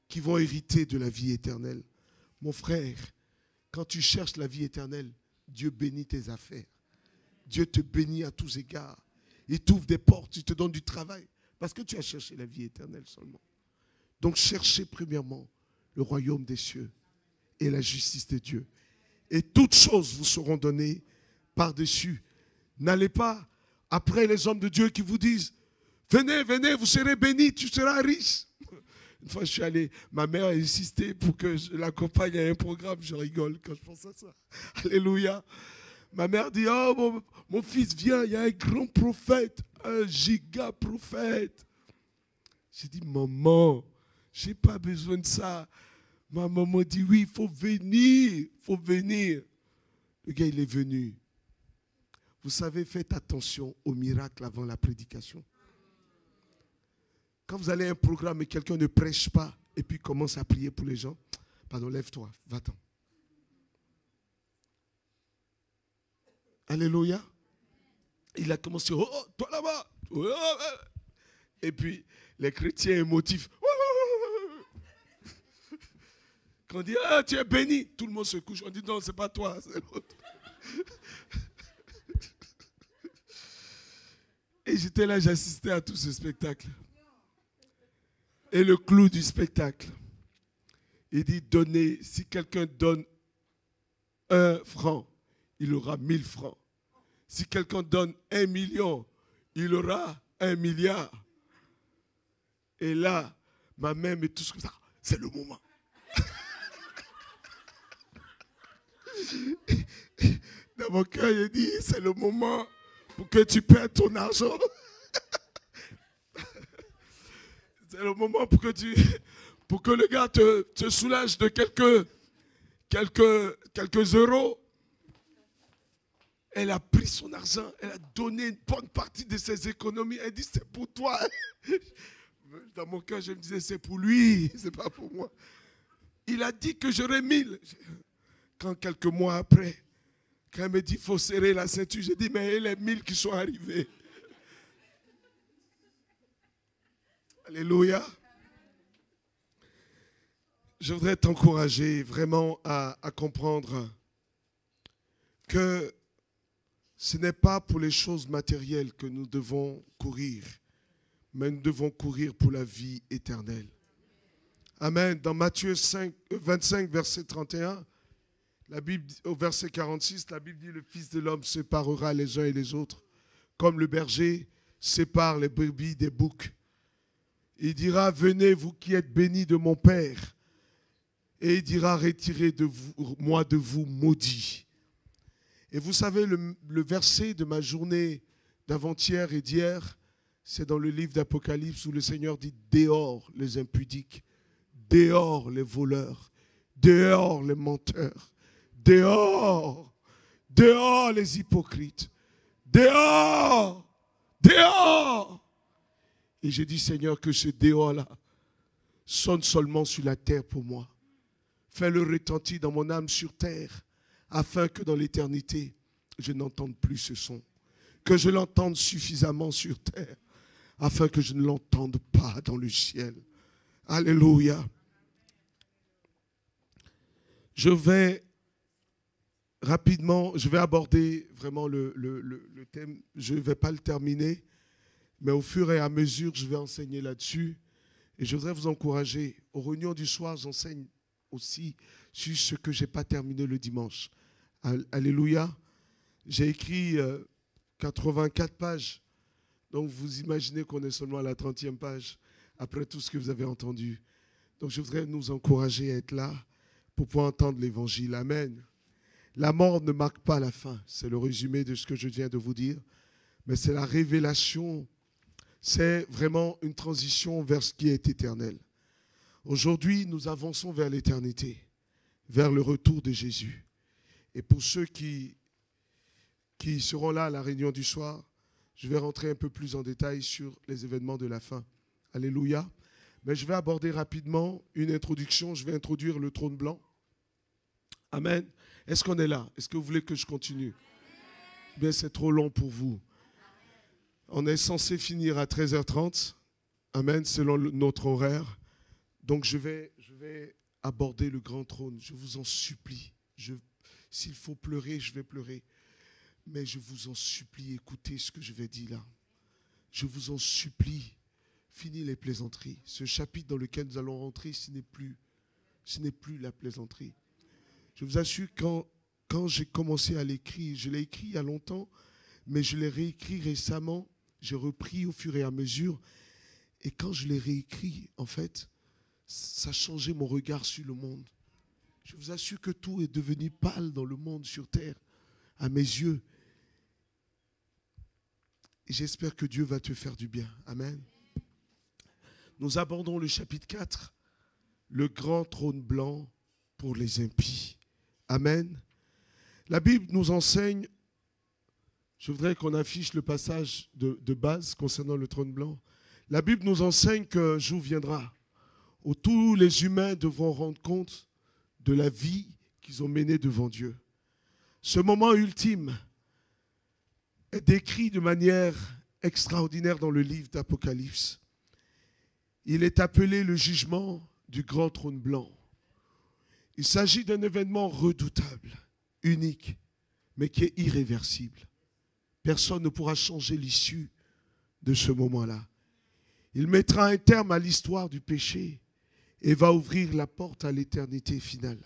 qui vont hériter de la vie éternelle. Mon frère, quand tu cherches la vie éternelle, Dieu bénit tes affaires. Dieu te bénit à tous égards. Il t'ouvre des portes, il te donne du travail. Parce que tu as cherché la vie éternelle seulement. Donc cherchez premièrement le royaume des cieux et la justice de Dieu. Et toutes choses vous seront données par-dessus. N'allez pas après les hommes de Dieu qui vous disent « Venez, venez, vous serez bénis, tu seras riche. » Une fois, je suis allé, ma mère a insisté pour que je l'accompagne à un programme. Je rigole quand je pense à ça. Alléluia. Ma mère dit, oh, mon fils, viens, il y a un grand prophète, un giga prophète. J'ai dit, maman, je n'ai pas besoin de ça. Ma maman dit, oui, il faut venir, il faut venir. Le gars, il est venu. Vous savez, faites attention aux miracles avant la prédication. Quand vous allez à un programme et quelqu'un ne prêche pas et puis commence à prier pour les gens, pardon, lève-toi, va-t'en. Alléluia. Il a commencé, oh, toi là-bas. Oh, et puis, les chrétiens émotifs. Quand on dit, ah, tu es béni, tout le monde se couche. On dit, non, c'est pas toi, c'est l'autre. Et j'étais là, j'assistais à tout ce spectacle. Et le clou du spectacle, il dit, donnez, si quelqu'un donne 1 franc, il aura 1000 francs. Si quelqu'un donne 1 million, il aura 1 milliard. Et là, ma main met tout comme ça. C'est le moment. Dans mon cœur, il dit, c'est le moment pour que tu perdes ton argent. C'est le moment pour que le gars te soulage de quelques euros. Elle a pris son argent, elle a donné une bonne partie de ses économies. Elle dit, c'est pour toi. Dans mon cœur, je me disais, c'est pour lui, c'est pas pour moi. Il a dit que j'aurais 1000. Quand quelques mois après, quand elle me dit, il faut serrer la ceinture, j'ai dit, mais les 1000 qui sont arrivés. Alléluia. Je voudrais t'encourager vraiment à comprendre que ce n'est pas pour les choses matérielles que nous devons courir, mais nous devons courir pour la vie éternelle. Amen. Dans Matthieu 25, verset 31, la Bible, au verset 46, la Bible dit, le Fils de l'homme séparera les uns et les autres, comme le berger sépare les brebis des boucs. Il dira, venez vous qui êtes bénis de mon Père. Et il dira, retirez de moi de vous maudits. Et vous savez, le verset de ma journée d'avant-hier et d'hier, c'est dans le livre d'Apocalypse où le Seigneur dit, dehors les impudiques, dehors les voleurs, dehors les menteurs, dehors les hypocrites, dehors. Et j'ai dit, Seigneur, que ce dehors-là sonne seulement sur la terre pour moi. Fais-le retentir dans mon âme sur terre, afin que dans l'éternité, je n'entende plus ce son. Que je l'entende suffisamment sur terre, afin que je ne l'entende pas dans le ciel. Alléluia. Je vais rapidement, je vais aborder vraiment le thème. Je ne vais pas le terminer, mais au fur et à mesure, je vais enseigner là-dessus. Et je voudrais vous encourager. Aux réunions du soir, j'enseigne aussi sur ce que je n'ai pas terminé le dimanche. Alléluia. J'ai écrit 84 pages. Donc vous imaginez qu'on est seulement à la 30e page, après tout ce que vous avez entendu. Donc je voudrais nous encourager à être là pour pouvoir entendre l'évangile. Amen. La mort ne marque pas la fin. C'est le résumé de ce que je viens de vous dire. Mais c'est la révélation. C'est vraiment une transition vers ce qui est éternel. Aujourd'hui, nous avançons vers l'éternité, vers le retour de Jésus. Et pour ceux qui seront là à la réunion du soir, je vais rentrer un peu plus en détail sur les événements de la fin. Alléluia. Mais je vais aborder rapidement une introduction. Je vais introduire le trône blanc. Amen. Est-ce qu'on est là? Est-ce que vous voulez que je continue? Bien, c'est trop long pour vous. On est censé finir à 13h30. Amen, selon notre horaire. Donc, je vais aborder le grand trône. Je vous en supplie. S'il faut pleurer, je vais pleurer. Mais je vous en supplie, écoutez ce que je vais dire là. Je vous en supplie, finis les plaisanteries. Ce chapitre dans lequel nous allons rentrer, ce n'est plus la plaisanterie. Je vous assure, quand j'ai commencé à l'écrire, je l'ai écrit il y a longtemps, mais je l'ai réécrit récemment. J'ai repris au fur et à mesure. Et quand je l'ai réécrit, en fait, ça a changé mon regard sur le monde. Je vous assure que tout est devenu pâle dans le monde, sur terre, à mes yeux. Et j'espère que Dieu va te faire du bien. Amen. Nous abordons le chapitre 4, le grand trône blanc pour les impies. Amen. La Bible nous enseigne, je voudrais qu'on affiche le passage de base concernant le trône blanc. La Bible nous enseigne qu'un jour viendra où tous les humains devront rendre compte de la vie qu'ils ont menée devant Dieu. Ce moment ultime, est décrit de manière extraordinaire dans le livre d'Apocalypse. Il est appelé le jugement du grand trône blanc. Il s'agit d'un événement redoutable, unique, mais qui est irréversible. Personne ne pourra changer l'issue de ce moment-là. Il mettra un terme à l'histoire du péché et va ouvrir la porte à l'éternité finale.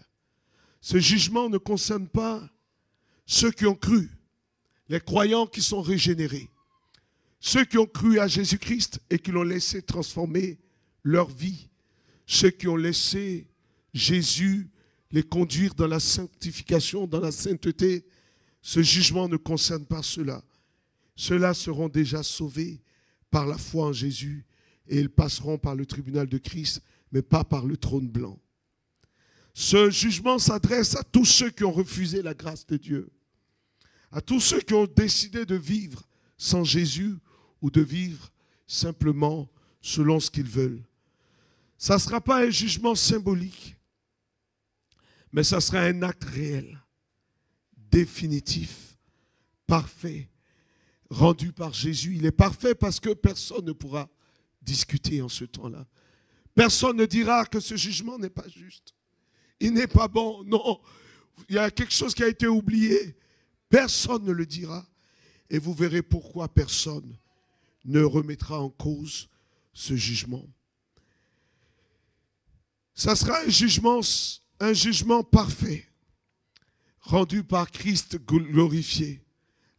Ce jugement ne concerne pas ceux qui ont cru, les croyants qui sont régénérés, ceux qui ont cru à Jésus-Christ et qui l'ont laissé transformer leur vie, ceux qui ont laissé Jésus les conduire dans la sanctification, dans la sainteté. Ce jugement ne concerne pas ceux-là. Ceux-là seront déjà sauvés par la foi en Jésus et ils passeront par le tribunal de Christ, mais pas par le trône blanc. Ce jugement s'adresse à tous ceux qui ont refusé la grâce de Dieu, à tous ceux qui ont décidé de vivre sans Jésus ou de vivre simplement selon ce qu'ils veulent. Ça ne sera pas un jugement symbolique, mais ça sera un acte réel, définitif, parfait, rendu par Jésus. Il est parfait parce que personne ne pourra discuter en ce temps-là. Personne ne dira que ce jugement n'est pas juste. Il n'est pas bon. Non, il y a quelque chose qui a été oublié. Personne ne le dira. Et vous verrez pourquoi personne ne remettra en cause ce jugement. Ça sera un jugement parfait, rendu par Christ glorifié,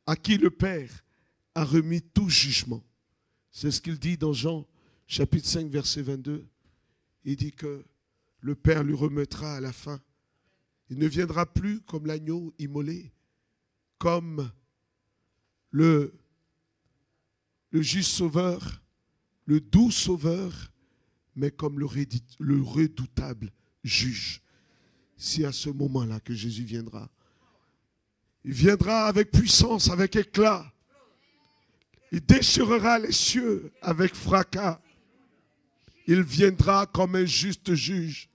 à qui le Père a remis tout jugement. C'est ce qu'il dit dans Jean chapitre 5, verset 22. Il dit que le Père lui remettra à la fin. Il ne viendra plus comme l'agneau immolé, comme le juste sauveur, le doux sauveur, mais comme le redoutable juge. C'est à ce moment-là que Jésus viendra. Il viendra avec puissance, avec éclat. Il déchirera les cieux avec fracas. Il viendra comme un juste juge.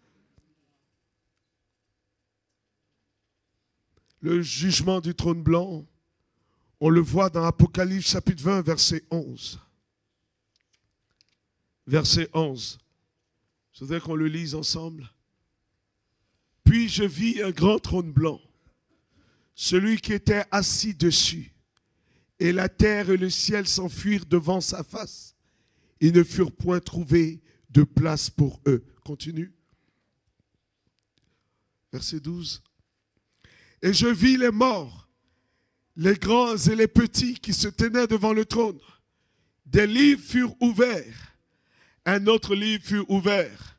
Le jugement du trône blanc, on le voit dans Apocalypse chapitre 20, verset 11. Verset 11. Je voudrais qu'on le lise ensemble. Puis je vis un grand trône blanc, celui qui était assis dessus, et la terre et le ciel s'enfuirent devant sa face. Ils ne furent point trouvés de place pour eux. Continue. Verset 12. Et je vis les morts, les grands et les petits qui se tenaient devant le trône. Des livres furent ouverts. Un autre livre fut ouvert,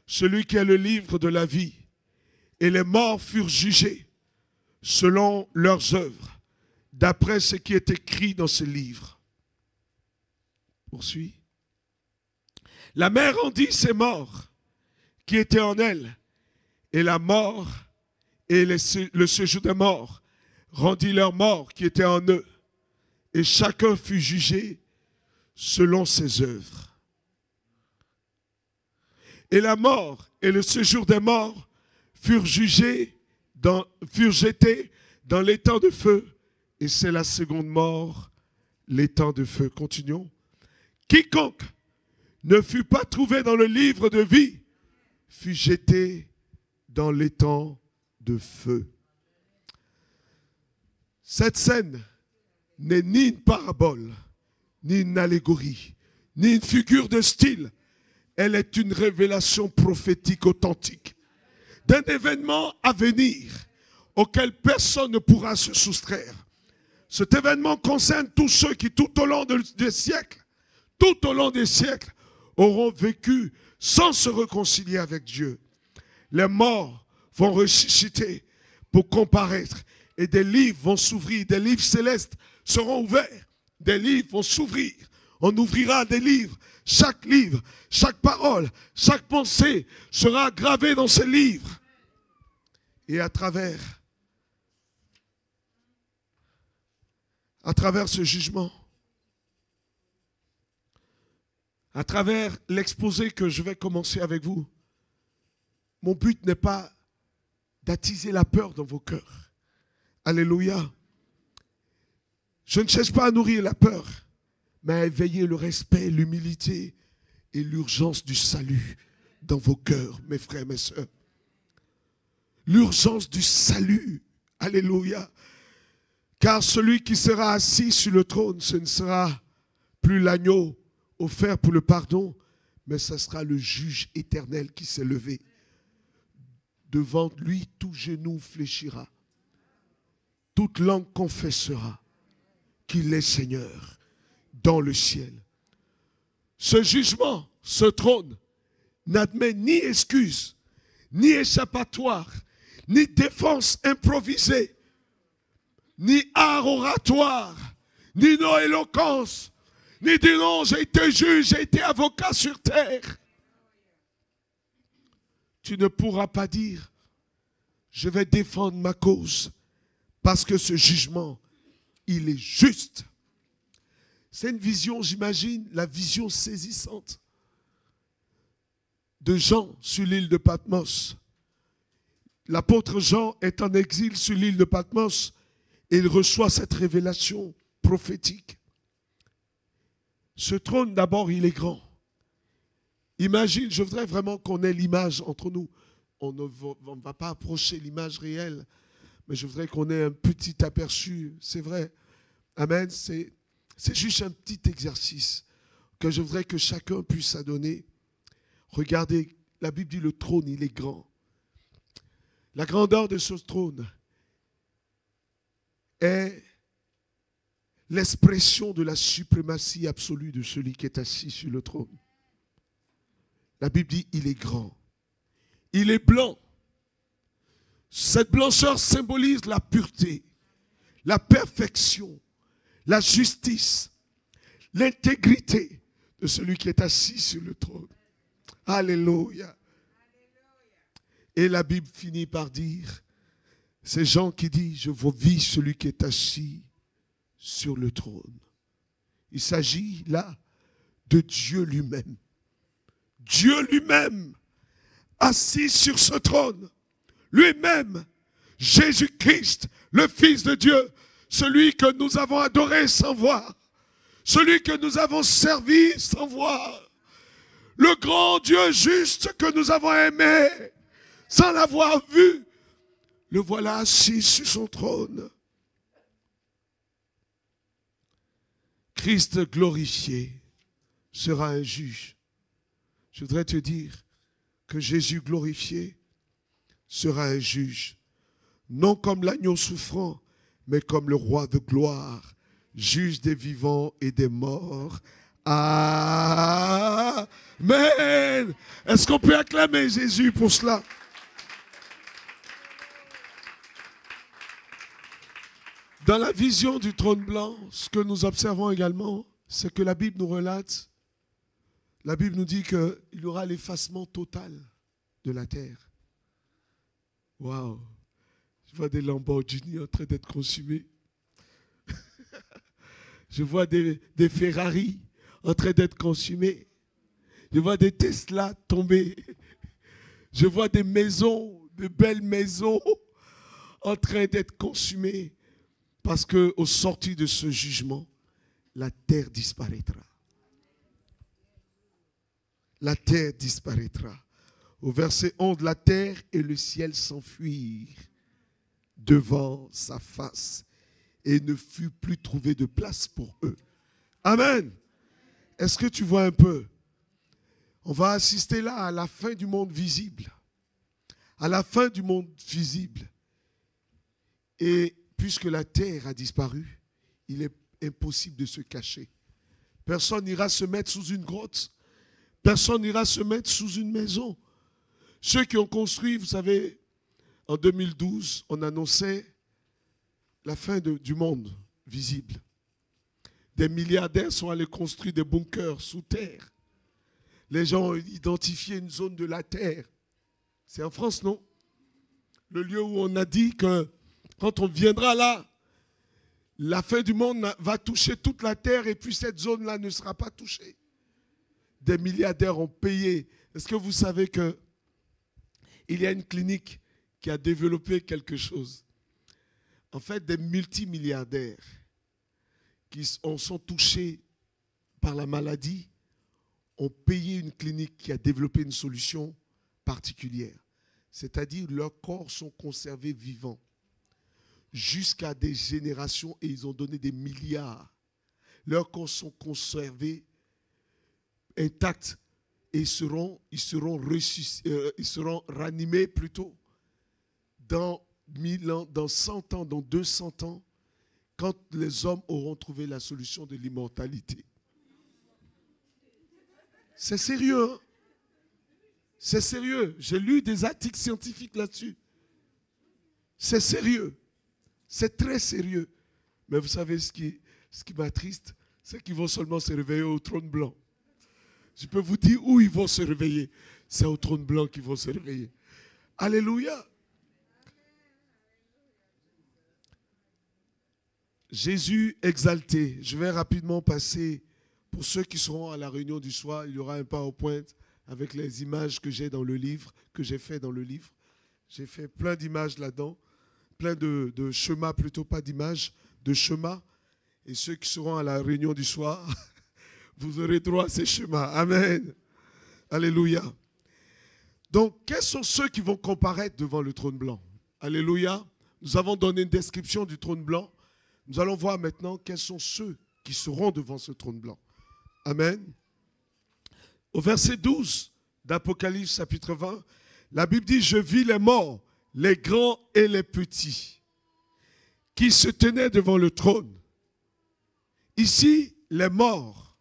celui qui est le livre de la vie. Et les morts furent jugés selon leurs œuvres, d'après ce qui est écrit dans ce livre. Poursuit. La mer rendit ses morts qui étaient en elle, et la mort et le séjour des morts rendit leurs morts qui étaient en eux, et chacun fut jugé selon ses œuvres. Et la mort et le séjour des morts furent jetés dans l'étang de feu, et c'est la seconde mort, l'étang de feu. Continuons. Quiconque ne fut pas trouvé dans le livre de vie fut jeté dans l'étang de feu. Cette scène n'est ni une parabole, ni une allégorie, ni une figure de style. Elle est une révélation prophétique authentique d'un événement à venir auquel personne ne pourra se soustraire. Cet événement concerne tous ceux qui, tout au long des siècles, auront vécu sans se réconcilier avec Dieu. Les morts vont ressusciter pour comparaître et des livres vont s'ouvrir, des livres célestes seront ouverts, des livres vont s'ouvrir. On ouvrira des livres, chaque parole, chaque pensée sera gravée dans ces livres. Et à travers ce jugement, à travers l'exposé que je vais commencer avec vous, mon but n'est pas d'attiser la peur dans vos cœurs. Alléluia. Je ne cherche pas à nourrir la peur, mais à éveiller le respect, l'humilité et l'urgence du salut dans vos cœurs, mes frères, mes sœurs. L'urgence du salut. Alléluia. Car celui qui sera assis sur le trône, ce ne sera plus l'agneau offert pour le pardon, mais ce sera le juge éternel qui s'est levé. Devant lui, tout genou fléchira. Toute langue confessera qu'il est Seigneur dans le ciel. Ce jugement, ce trône, n'admet ni excuse, ni échappatoire, ni défense improvisée, ni art oratoire, ni non éloquence, ni dire non, j'ai été juge, j'ai été avocat sur terre. Tu ne pourras pas dire, je vais défendre ma cause, parce que ce jugement, il est juste. C'est une vision, j'imagine, la vision saisissante de Jean sur l'île de Patmos. L'apôtre Jean est en exil sur l'île de Patmos et il reçoit cette révélation prophétique. Ce trône, d'abord, il est grand. Imagine, je voudrais vraiment qu'on ait l'image entre nous. On ne va pas approcher l'image réelle, mais je voudrais qu'on ait un petit aperçu. C'est vrai. Amen. C'est juste un petit exercice que je voudrais que chacun puisse adonner. Regardez, la Bible dit le trône, il est grand. La grandeur de ce trône est l'expression de la suprématie absolue de celui qui est assis sur le trône. La Bible dit, il est grand. Il est blanc. Cette blancheur symbolise la pureté, la perfection, la justice, l'intégrité de celui qui est assis sur le trône. Alléluia. Et la Bible finit par dire, c'est Jean qui dit, je vis celui qui est assis sur le trône. Il s'agit là de Dieu lui-même. Dieu lui-même, assis sur ce trône, lui-même, Jésus-Christ, le Fils de Dieu, celui que nous avons adoré sans voir, celui que nous avons servi sans voir, le grand Dieu juste que nous avons aimé sans l'avoir vu, le voilà assis sur son trône. Christ glorifié sera un juge. Je voudrais te dire que Jésus glorifié sera un juge, non comme l'agneau souffrant, mais comme le roi de gloire, juge des vivants et des morts. Amen. Est-ce qu'on peut acclamer Jésus pour cela? Dans la vision du trône blanc, ce que nous observons également, c'est que la Bible nous relate, la Bible nous dit qu'il y aura l'effacement total de la terre. Waouh! Je vois des Lamborghini en train d'être consumés. Je vois des Ferrari en train d'être consumés. Je vois des Tesla tomber. Je vois des maisons, de belles maisons en train d'être consumées. Parce qu'au sorti de ce jugement, la terre disparaîtra. La terre disparaîtra. Au verset 11, la terre et le ciel s'enfuirent devant sa face et ne fut plus trouvé de place pour eux. Amen. Est-ce que tu vois un peu? On va assister là à la fin du monde visible. À la fin du monde visible. Et puisque la terre a disparu, il est impossible de se cacher. Personne n'ira se mettre sous une grotte. Personne n'ira se mettre sous une maison. Ceux qui ont construit, vous savez, en 2012, on annonçait la fin du monde visible. Des milliardaires sont allés construire des bunkers sous terre. Les gens ont identifié une zone de la terre. C'est en France, non? Le lieu où on a dit que quand on viendra là, la fin du monde va toucher toute la terre et puis cette zone-là ne sera pas touchée. Des milliardaires ont payé. Est-ce que vous savez qu'il y a une clinique qui a développé quelque chose? En fait, des multimilliardaires sont touchés par la maladie ont payé une clinique qui a développé une solution particulière. C'est-à-dire leurs corps sont conservés vivants jusqu'à des générations et ils ont donné des milliards. Leurs corps sont conservés intacts et ils seront ranimés plutôt dans 1000 ans, dans 100 ans, dans 200 ans, quand les hommes auront trouvé la solution de l'immortalité. C'est sérieux, hein? C'est sérieux. J'ai lu des articles scientifiques là-dessus. C'est sérieux. C'est très sérieux. Mais vous savez ce qui m'attriste, c'est qu'ils vont seulement se réveiller au trône blanc. Je peux vous dire où ils vont se réveiller. C'est au trône blanc qu'ils vont se réveiller. Alléluia. Jésus exalté. Je vais rapidement passer. Pour ceux qui seront à la réunion du soir, il y aura un PowerPoint avec les images que j'ai dans le livre, que j'ai fait dans le livre. J'ai fait plein d'images là-dedans, plein de schémas, plutôt pas d'images, de schémas. Et ceux qui seront à la réunion du soir, vous aurez droit à ces schémas. Amen. Alléluia. Donc, quels sont ceux qui vont comparaître devant le trône blanc? Alléluia. Nous avons donné une description du trône blanc. Nous allons voir maintenant quels sont ceux qui seront devant ce trône blanc. Amen. Au verset 12 d'Apocalypse chapitre 20, la Bible dit « Je vis les morts, les grands et les petits, qui se tenaient devant le trône. » Ici, les morts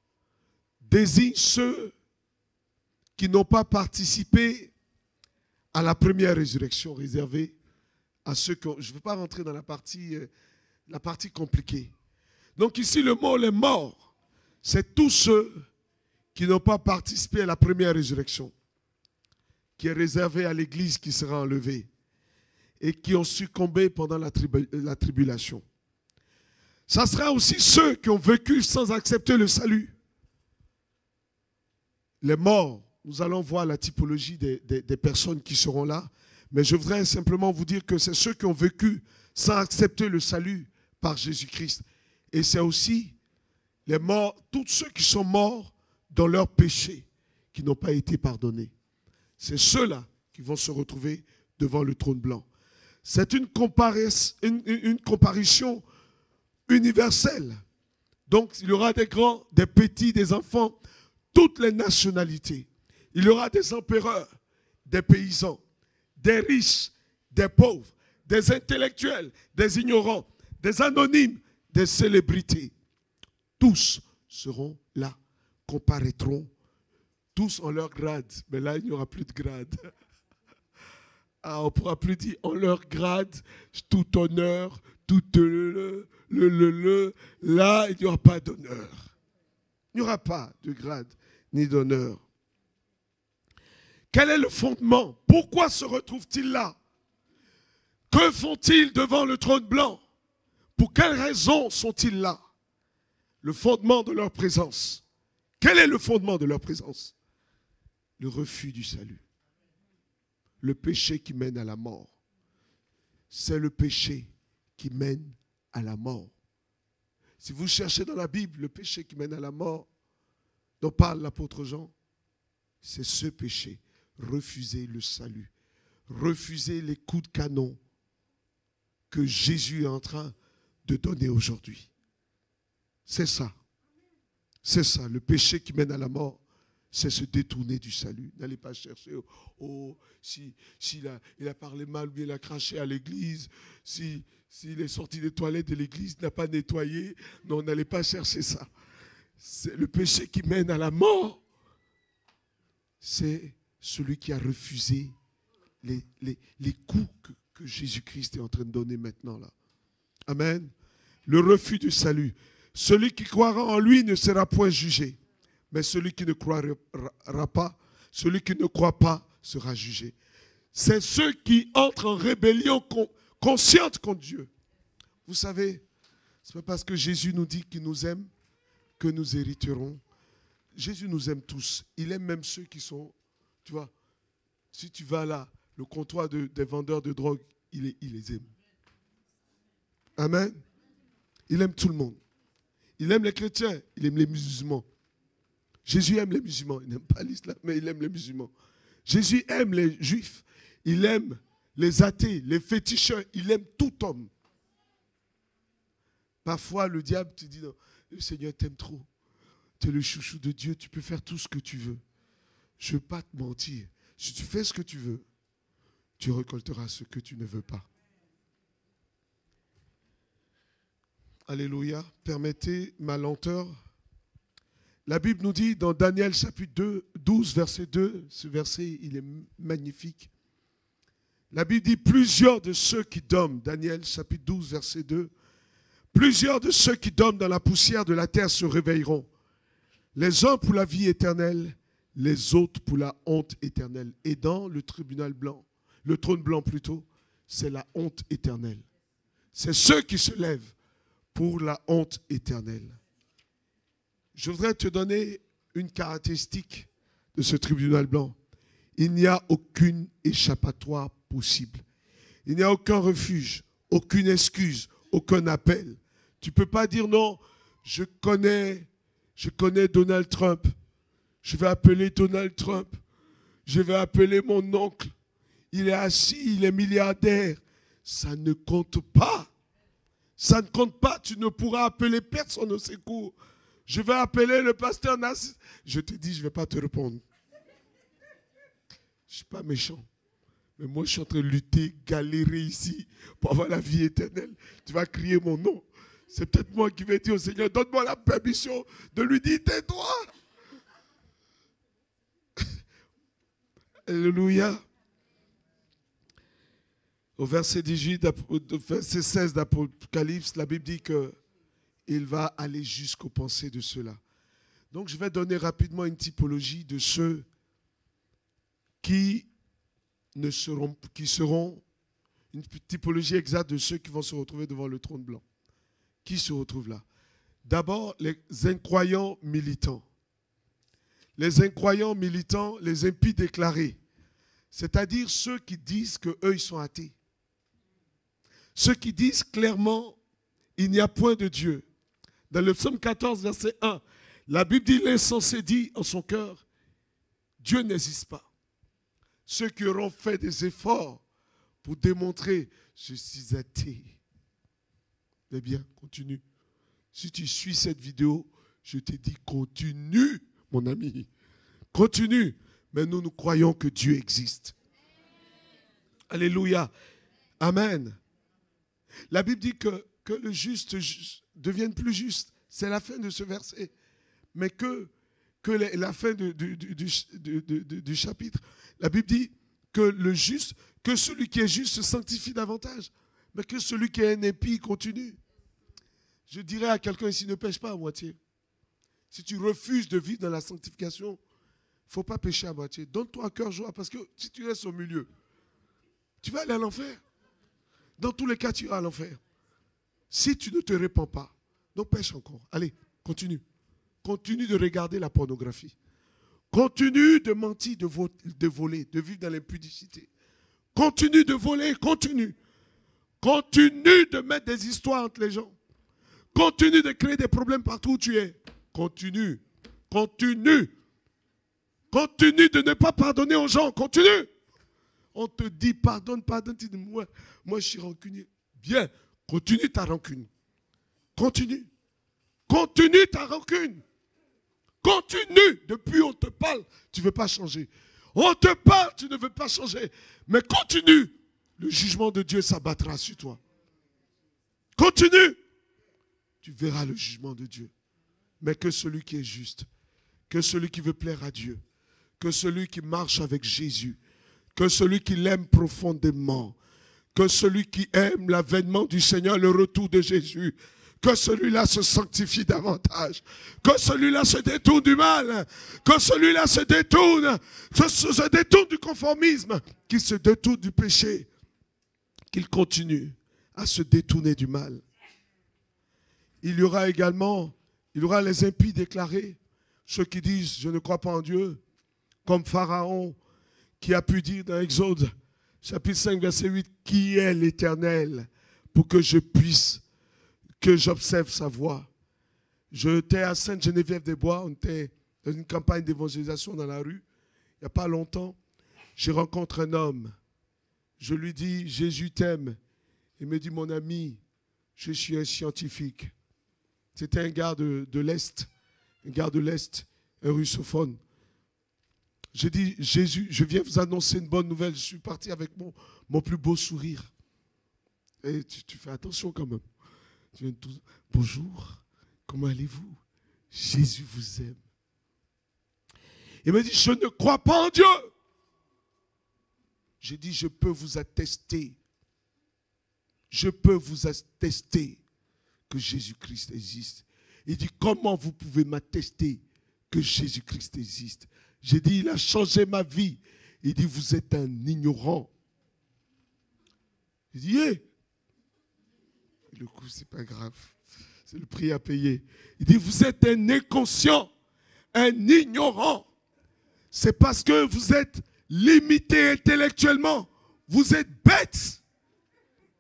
désignent ceux qui n'ont pas participé à la première résurrection réservée à ceux qui ont... Je ne veux pas rentrer dans la partie compliquée. Donc ici, le mot « les morts », c'est tous ceux qui n'ont pas participé à la première résurrection, qui est réservée à l'Église qui sera enlevée et qui ont succombé pendant la tribulation. Ça sera aussi ceux qui ont vécu sans accepter le salut. Les morts, nous allons voir la typologie des personnes qui seront là, mais je voudrais simplement vous dire que c'est ceux qui ont vécu sans accepter le salut par Jésus-Christ. Et c'est aussi les morts, tous ceux qui sont morts dans leurs péchés, qui n'ont pas été pardonnés. C'est ceux-là qui vont se retrouver devant le trône blanc. C'est une comparution universelle. Donc, il y aura des grands, des petits, des enfants, toutes les nationalités. Il y aura des empereurs, des paysans, des riches, des pauvres, des intellectuels, des ignorants, des anonymes, des célébrités. Tous seront là, comparaîtront, tous en leur grade. Mais là, il n'y aura plus de grade. Ah, on ne pourra plus dire en leur grade, tout honneur, tout Là, il n'y aura pas d'honneur. Il n'y aura pas de grade ni d'honneur. Quel est le fondement? Pourquoi se retrouvent-ils là? Que font-ils devant le trône blanc? Pour quelles raisons sont-ils là? Le fondement de leur présence. Quel est le fondement de leur présence? Le refus du salut. Le péché qui mène à la mort. C'est le péché qui mène à la mort. Si vous cherchez dans la Bible le péché qui mène à la mort, dont parle l'apôtre Jean, c'est ce péché. Refuser le salut. Refuser les coups de canon que Jésus est en train de donner aujourd'hui. C'est ça. C'est ça. Le péché qui mène à la mort, c'est se détourner du salut. N'allez pas chercher, s'il a parlé mal ou bien il a craché à l'église, s'il est sorti des toilettes de l'église, n'a pas nettoyé. Non, n'allez pas chercher ça. C'est le péché qui mène à la mort. C'est celui qui a refusé les coups que Jésus-Christ est en train de donner maintenant là. Amen. Le refus du salut. Celui qui croira en lui ne sera point jugé. Mais celui qui ne croira pas, celui qui ne croit pas sera jugé. C'est ceux qui entrent en rébellion consciente contre Dieu. Vous savez, ce n'est pas parce que Jésus nous dit qu'il nous aime que nous hériterons. Jésus nous aime tous. Il aime même ceux qui sont, tu vois, si tu vas là, le comptoir des vendeurs de drogue, il les aime. Amen. Il aime tout le monde. Il aime les chrétiens, il aime les musulmans. Jésus aime les musulmans, il n'aime pas l'islam, mais il aime les musulmans. Jésus aime les juifs, il aime les athées, les féticheurs, il aime tout homme. Parfois, le diable te dit, non, le Seigneur t'aime trop. Tu es le chouchou de Dieu, tu peux faire tout ce que tu veux. Je ne veux pas te mentir. Si tu fais ce que tu veux, tu récolteras ce que tu ne veux pas. Alléluia. Permettez ma lenteur. La Bible nous dit dans Daniel chapitre 12, verset 2, ce verset, il est magnifique. La Bible dit, plusieurs de ceux qui dorment, Daniel chapitre 12, verset 2, plusieurs de ceux qui dorment dans la poussière de la terre se réveilleront. Les uns pour la vie éternelle, les autres pour la honte éternelle. Et dans le tribunal blanc, le trône blanc plutôt, c'est la honte éternelle. C'est ceux qui se lèvent pour la honte éternelle. Je voudrais te donner une caractéristique de ce tribunal blanc. Il n'y a aucune échappatoire possible. Il n'y a aucun refuge, aucune excuse, aucun appel. Tu ne peux pas dire non, je connais Donald Trump. Je vais appeler Donald Trump. Je vais appeler mon oncle. Il est assis, il est milliardaire. Ça ne compte pas. Ça ne compte pas. Tu ne pourras appeler personne au secours. Je vais appeler le pasteur Nassis. Je te dis, je ne vais pas te répondre. Je ne suis pas méchant. Mais moi, je suis en train de lutter, galérer ici pour avoir la vie éternelle. Tu vas crier mon nom. C'est peut-être moi qui vais dire au Seigneur, donne-moi la permission de lui dire, tais-toi. Alléluia. Au verset 18, au verset 16 d'Apocalypse, la Bible dit qu'il va aller jusqu'aux pensées de ceux-là. Donc je vais donner rapidement une typologie de ceux qui seront une typologie exacte de ceux qui vont se retrouver devant le trône blanc. Qui se retrouvent là? D'abord, les incroyants militants. Les incroyants militants, les impies déclarés. C'est-à-dire ceux qui disent qu'eux, ils sont athées. Ceux qui disent clairement, il n'y a point de Dieu. Dans le psaume 14, verset 1, la Bible dit, l'insensé dit en son cœur, Dieu n'existe pas. Ceux qui auront fait des efforts pour démontrer, je suis athée. Eh bien, continue. Si tu suis cette vidéo, je te dis, continue, mon ami. Continue. Mais nous croyons que Dieu existe. Alléluia. Amen. La Bible dit que le juste devienne plus juste. C'est la fin de ce verset. Mais que la fin du chapitre, la Bible dit que celui qui est juste se sanctifie davantage. Mais que celui qui est un impie continue. Je dirais à quelqu'un ici, ne pêche pas à moitié. Si tu refuses de vivre dans la sanctification, il ne faut pas pécher à moitié. Donne-toi un cœur joie, parce que si tu restes au milieu, tu vas aller à l'enfer. Dans tous les cas, tu iras à l'enfer. Si tu ne te répands pas, donc pêche encore. Allez, continue. Continue de regarder la pornographie. Continue de mentir, de voler, de vivre dans l'impudicité. Continue de voler, continue. Continue de mettre des histoires entre les gens. Continue de créer des problèmes partout où tu es. Continue. Continue. Continue de ne pas pardonner aux gens. Continue. On te dit pardonne, pardonne. Tu dis moi je suis rancunier. Bien. Continue ta rancune. Continue. Continue ta rancune. Continue. Depuis on te parle, tu ne veux pas changer. On te parle, tu ne veux pas changer. Mais continue. Le jugement de Dieu s'abattra sur toi. Continue. Tu verras le jugement de Dieu. Mais que celui qui est juste, que celui qui veut plaire à Dieu, que celui qui marche avec Jésus, que celui qui l'aime profondément, que celui qui aime l'avènement du Seigneur, le retour de Jésus, que celui-là se sanctifie davantage, que celui-là se détourne du mal, que celui-là se détourne du conformisme, qu'il se détourne du péché, qu'il continue à se détourner du mal. Il y aura les impies déclarés, ceux qui disent, je ne crois pas en Dieu, comme Pharaon, qui a pu dire dans Exode, chapitre 5, verset 8, qui est l'Éternel pour que j'observe sa voix. J'étais à Sainte-Geneviève-des-Bois, on était dans une campagne d'évangélisation dans la rue. Il n'y a pas longtemps, je rencontre un homme. Je lui dis, Jésus t'aime. Il me dit, mon ami, je suis un scientifique. C'était un gars de l'Est, un russophone. J'ai dit, Jésus, je viens vous annoncer une bonne nouvelle. Je suis parti avec mon plus beau sourire. Et tu fais attention quand même. Bonjour, comment allez-vous? Jésus vous aime. Il me dit, je ne crois pas en Dieu. J'ai dit, je peux vous attester. Je peux vous attester que Jésus-Christ existe. Il dit, comment vous pouvez m'attester que Jésus-Christ existe? J'ai dit, il a changé ma vie. Il dit, vous êtes un ignorant. Il dit, hey. Le coup, c'est pas grave. C'est le prix à payer. Il dit, vous êtes un inconscient, un ignorant. C'est parce que vous êtes limité intellectuellement. Vous êtes bête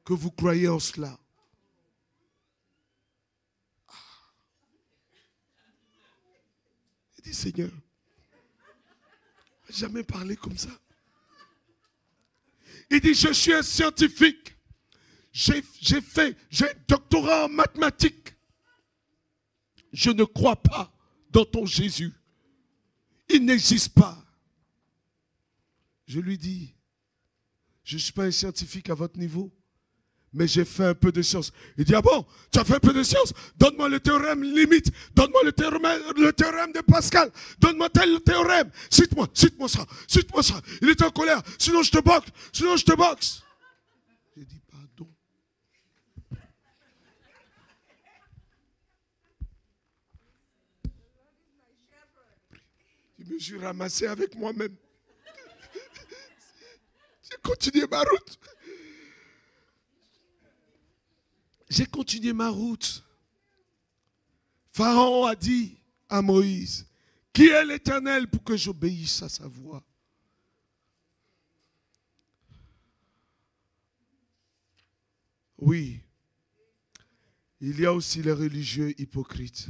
que vous croyez en cela. Il dit, Seigneur, jamais parlé comme ça. Il dit, je suis un scientifique. J'ai un doctorat en mathématiques. Je ne crois pas dans ton Jésus. Il n'existe pas. Je lui dis, je ne suis pas un scientifique à votre niveau, mais j'ai fait un peu de science. Il dit, ah bon, tu as fait un peu de science? Donne-moi le théorème limite. Donne-moi le théorème de Pascal. Donne-moi tel théorème. Cite-moi ça. Cite-moi ça. Il est en colère. Sinon je te boxe. J'ai dit, pardon. Je me suis ramassé avec moi-même. J'ai continué ma route. J'ai continué ma route. Pharaon a dit à Moïse, qui est l'Éternel pour que j'obéisse à sa voix? Oui, il y a aussi les religieux hypocrites.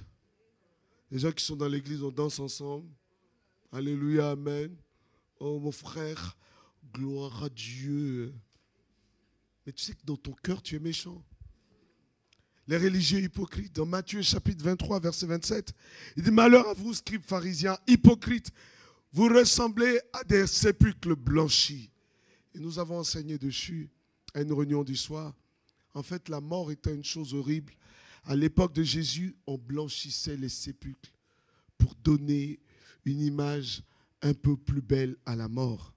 Les gens qui sont dans l'église, on danse ensemble. Alléluia, amen. Oh mon frère, gloire à Dieu. Mais tu sais que dans ton cœur, tu es méchant. Les religieux hypocrites, dans Matthieu chapitre 23, verset 27, il dit, malheur à vous, scribes pharisiens, hypocrites, vous ressemblez à des sépulcres blanchis. Et nous avons enseigné dessus à une réunion du soir. En fait, la mort était une chose horrible. À l'époque de Jésus, on blanchissait les sépulcres pour donner une image un peu plus belle à la mort.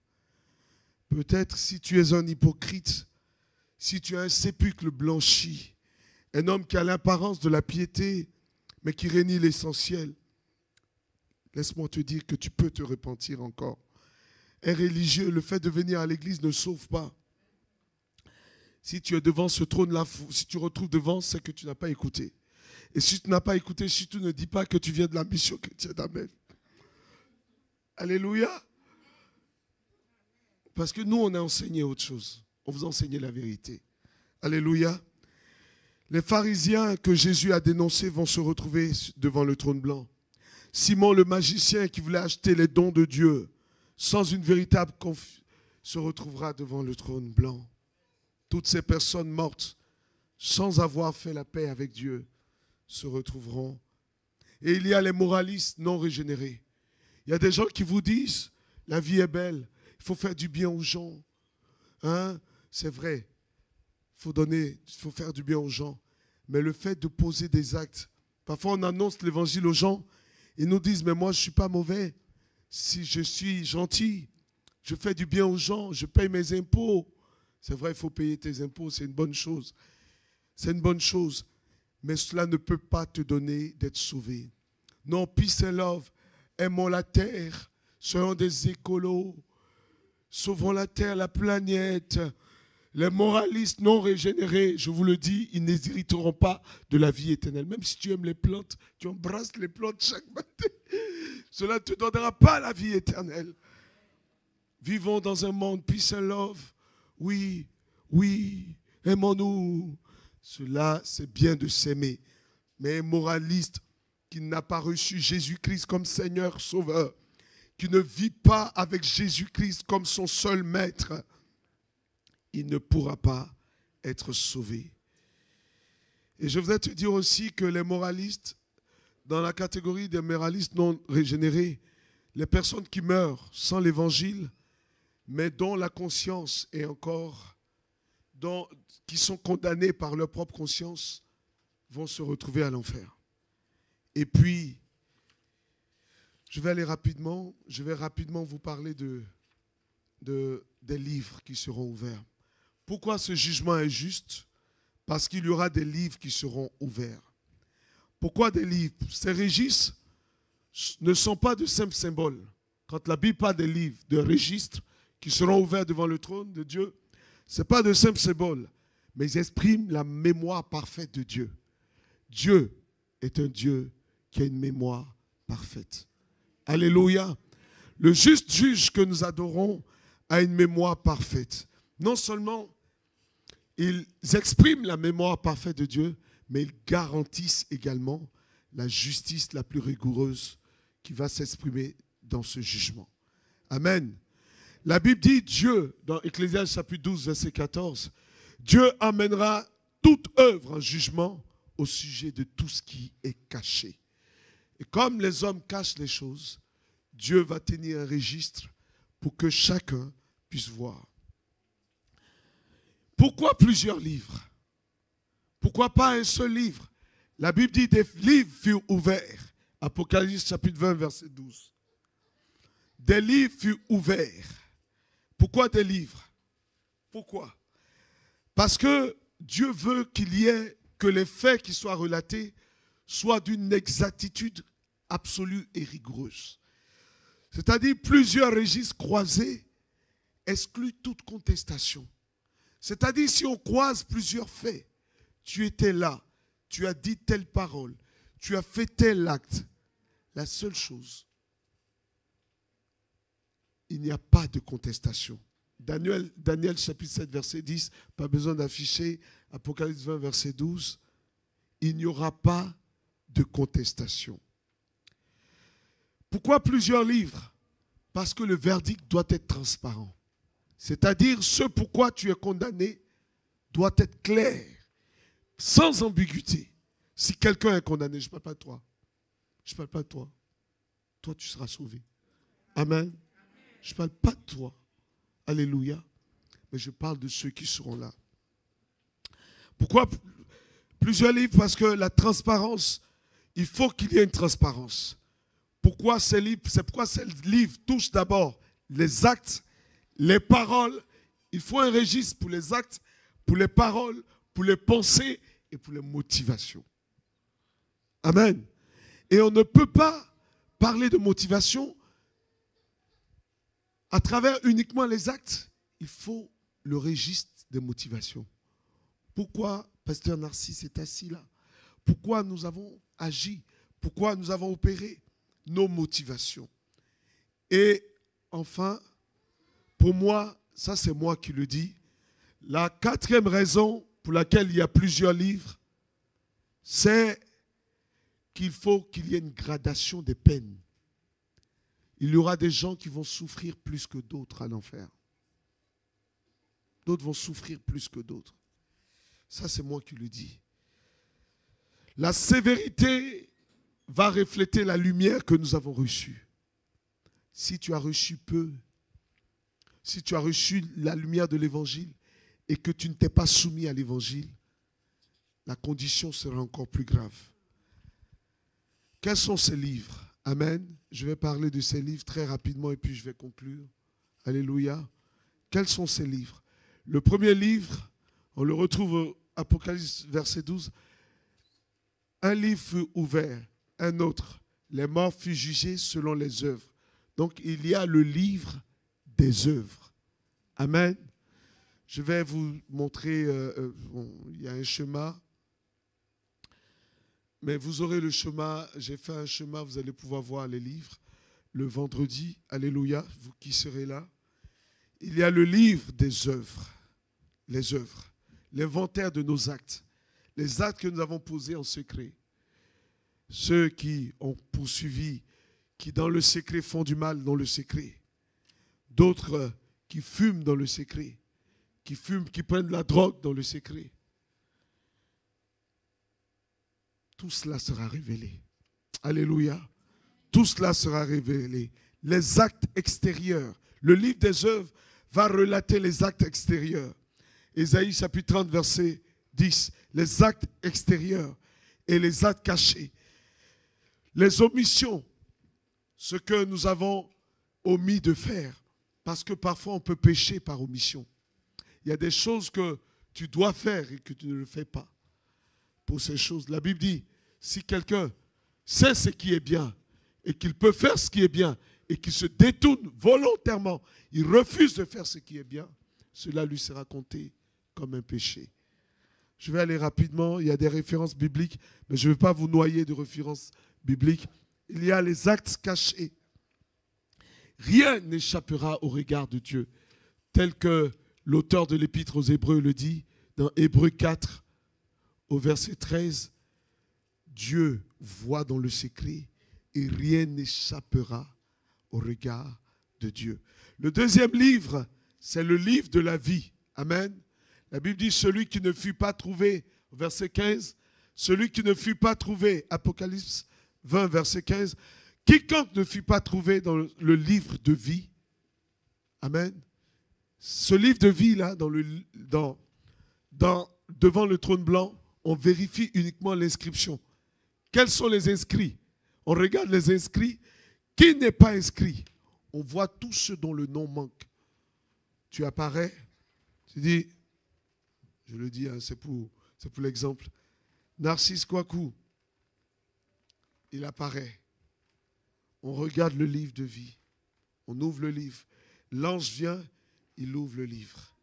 Peut-être si tu es un hypocrite, si tu as un sépulcre blanchi, un homme qui a l'apparence de la piété, mais qui renie l'essentiel, laisse-moi te dire que tu peux te repentir encore. Un religieux, le fait de venir à l'église ne sauve pas. Si tu es devant ce trône-là, si tu retrouves devant, c'est que tu n'as pas écouté. Et si tu n'as pas écouté, surtout ne dis pas que tu viens de la mission chrétienne. Amen. Alléluia. Parce que nous, on a enseigné autre chose. On vous a enseigné la vérité. Alléluia. Les pharisiens que Jésus a dénoncés vont se retrouver devant le trône blanc. Simon le magicien qui voulait acheter les dons de Dieu sans une véritable confiance se retrouvera devant le trône blanc. Toutes ces personnes mortes sans avoir fait la paix avec Dieu se retrouveront. Et il y a les moralistes non régénérés. Il y a des gens qui vous disent, la vie est belle, il faut faire du bien aux gens. Hein? C'est vrai, il faut faire du bien aux gens. Mais le fait de poser des actes, parfois on annonce l'évangile aux gens, ils nous disent, mais moi je ne suis pas mauvais. Si je suis gentil, je fais du bien aux gens, je paye mes impôts. C'est vrai, il faut payer tes impôts, c'est une bonne chose. C'est une bonne chose. Mais cela ne peut pas te donner d'être sauvé. Non, peace and love, aimons la terre, soyons des écolos, sauvons la terre, la planète. Les moralistes non régénérés, je vous le dis, ils n'hériteront pas de la vie éternelle. Même si tu aimes les plantes, tu embrasses les plantes chaque matin. Cela ne te donnera pas la vie éternelle. Vivons dans un monde peace and love. Oui, oui, aimons-nous. Cela, c'est bien de s'aimer. Mais un moraliste qui n'a pas reçu Jésus-Christ comme Seigneur Sauveur, qui ne vit pas avec Jésus-Christ comme son seul maître, il ne pourra pas être sauvé. Et je voudrais te dire aussi que les moralistes, dans la catégorie des moralistes non régénérés, les personnes qui meurent sans l'évangile, mais dont la conscience est encore, qui sont condamnées par leur propre conscience, vont se retrouver à l'enfer. Et puis, je vais rapidement vous parler des livres qui seront ouverts. Pourquoi ce jugement est juste? Parce qu'il y aura des livres qui seront ouverts. Pourquoi des livres? Ces registres ne sont pas de simples symboles. Quand la Bible parle des livres, de registres qui seront ouverts devant le trône de Dieu, ce n'est pas de simples symboles, mais ils expriment la mémoire parfaite de Dieu. Dieu est un Dieu qui a une mémoire parfaite. Alléluia. Le juste juge que nous adorons a une mémoire parfaite. Non seulement ils expriment la mémoire parfaite de Dieu, mais ils garantissent également la justice la plus rigoureuse qui va s'exprimer dans ce jugement. Amen. La Bible dit, Dieu, dans Ecclésiaste chapitre 12, verset 14, Dieu amènera toute œuvre en jugement au sujet de tout ce qui est caché. Et comme les hommes cachent les choses, Dieu va tenir un registre pour que chacun puisse voir. Pourquoi plusieurs livres? Pourquoi pas un seul livre? La Bible dit des livres furent ouverts. Apocalypse chapitre 20, verset 12. Des livres furent ouverts. Pourquoi des livres? Pourquoi? Parce que Dieu veut qu'il y ait que les faits qui soient relatés soient d'une exactitude absolue et rigoureuse. C'est-à-dire plusieurs registres croisés excluent toute contestation. C'est-à-dire si on croise plusieurs faits, tu étais là, tu as dit telle parole, tu as fait tel acte, la seule chose, il n'y a pas de contestation. Daniel chapitre 7 verset 10, pas besoin d'afficher, Apocalypse 20 verset 12, il n'y aura pas de contestation. Pourquoi plusieurs livres? Parce que le verdict doit être transparent. C'est-à-dire, ce pourquoi tu es condamné doit être clair, sans ambiguïté. Si quelqu'un est condamné, je ne parle pas de toi. Je ne parle pas de toi. Toi, tu seras sauvé. Amen. Je ne parle pas de toi. Alléluia. Mais je parle de ceux qui seront là. Pourquoi plusieurs livres? Parce que la transparence, il faut qu'il y ait une transparence. Pourquoi ces livres? C'est pourquoi ces livres touchent d'abord les actes, les paroles. Il faut un registre pour les actes, pour les paroles, pour les pensées et pour les motivations. Amen. Et on ne peut pas parler de motivation à travers uniquement les actes. Il faut le registre des motivations. Pourquoi Pasteur Narcisse est assis là? Pourquoi nous avons agi? Pourquoi nous avons opéré? Nos motivations. Et enfin, pour moi, ça c'est moi qui le dis, la quatrième raison pour laquelle il y a plusieurs livres, c'est qu'il faut qu'il y ait une gradation des peines. Il y aura des gens qui vont souffrir plus que d'autres à l'enfer. D'autres vont souffrir plus que d'autres. Ça c'est moi qui le dis. La sévérité va refléter la lumière que nous avons reçue. Si tu as reçu peu, si tu as reçu la lumière de l'évangile et que tu ne t'es pas soumis à l'évangile, la condition sera encore plus grave. Quels sont ces livres? Amen. Je vais parler de ces livres très rapidement et puis je vais conclure. Alléluia. Quels sont ces livres? Le premier livre, on le retrouve au Apocalypse verset 12. Un livre fut ouvert. Un autre, les morts furent jugés selon les œuvres. Donc, il y a le livre des œuvres. Amen. Je vais vous montrer, il y a un schéma. Mais vous aurez le schéma, j'ai fait un schéma, vous allez pouvoir voir les livres. Le vendredi, alléluia, vous qui serez là. Il y a le livre des œuvres. Les œuvres. L'inventaire de nos actes. Les actes que nous avons posés en secret. Ceux qui ont poursuivi, qui dans le secret font du mal dans le secret. D'autres qui fument dans le secret, qui fument, qui prennent de la drogue dans le secret. Tout cela sera révélé. Alléluia. Tout cela sera révélé. Les actes extérieurs. Le livre des œuvres va relater les actes extérieurs. Ésaïe chapitre 30, verset 10. Les actes extérieurs et les actes cachés. Les omissions. Ce que nous avons omis de faire. Parce que parfois on peut pécher par omission. Il y a des choses que tu dois faire et que tu ne le fais pas. Pour ces choses. La Bible dit, si quelqu'un sait ce qui est bien et qu'il peut faire ce qui est bien et qu'il se détourne volontairement, il refuse de faire ce qui est bien, cela lui sera compté comme un péché. Je vais aller rapidement, il y a des références bibliques, mais je ne vais pas vous noyer de références bibliques. Il y a les actes cachés. Rien n'échappera au regard de Dieu, tel que l'auteur de l'Épître aux Hébreux le dit dans Hébreux 4, au verset 13. Dieu voit dans le secret et rien n'échappera au regard de Dieu. Le deuxième livre, c'est le livre de la vie. Amen. La Bible dit, celui qui ne fut pas trouvé, verset 15, celui qui ne fut pas trouvé, Apocalypse 20, verset 15, quiconque ne fut pas trouvé dans le livre de vie, amen, ce livre de vie-là, devant le trône blanc, on vérifie uniquement l'inscription. Quels sont les inscrits? On regarde les inscrits. Qui n'est pas inscrit? On voit tous ceux dont le nom manque. Tu apparais, tu dis, je le dis, hein, c'est pour l'exemple. Narcisse Kouakou, il apparaît. On regarde le livre de vie. On ouvre le livre. L'ange vient, il ouvre le livre.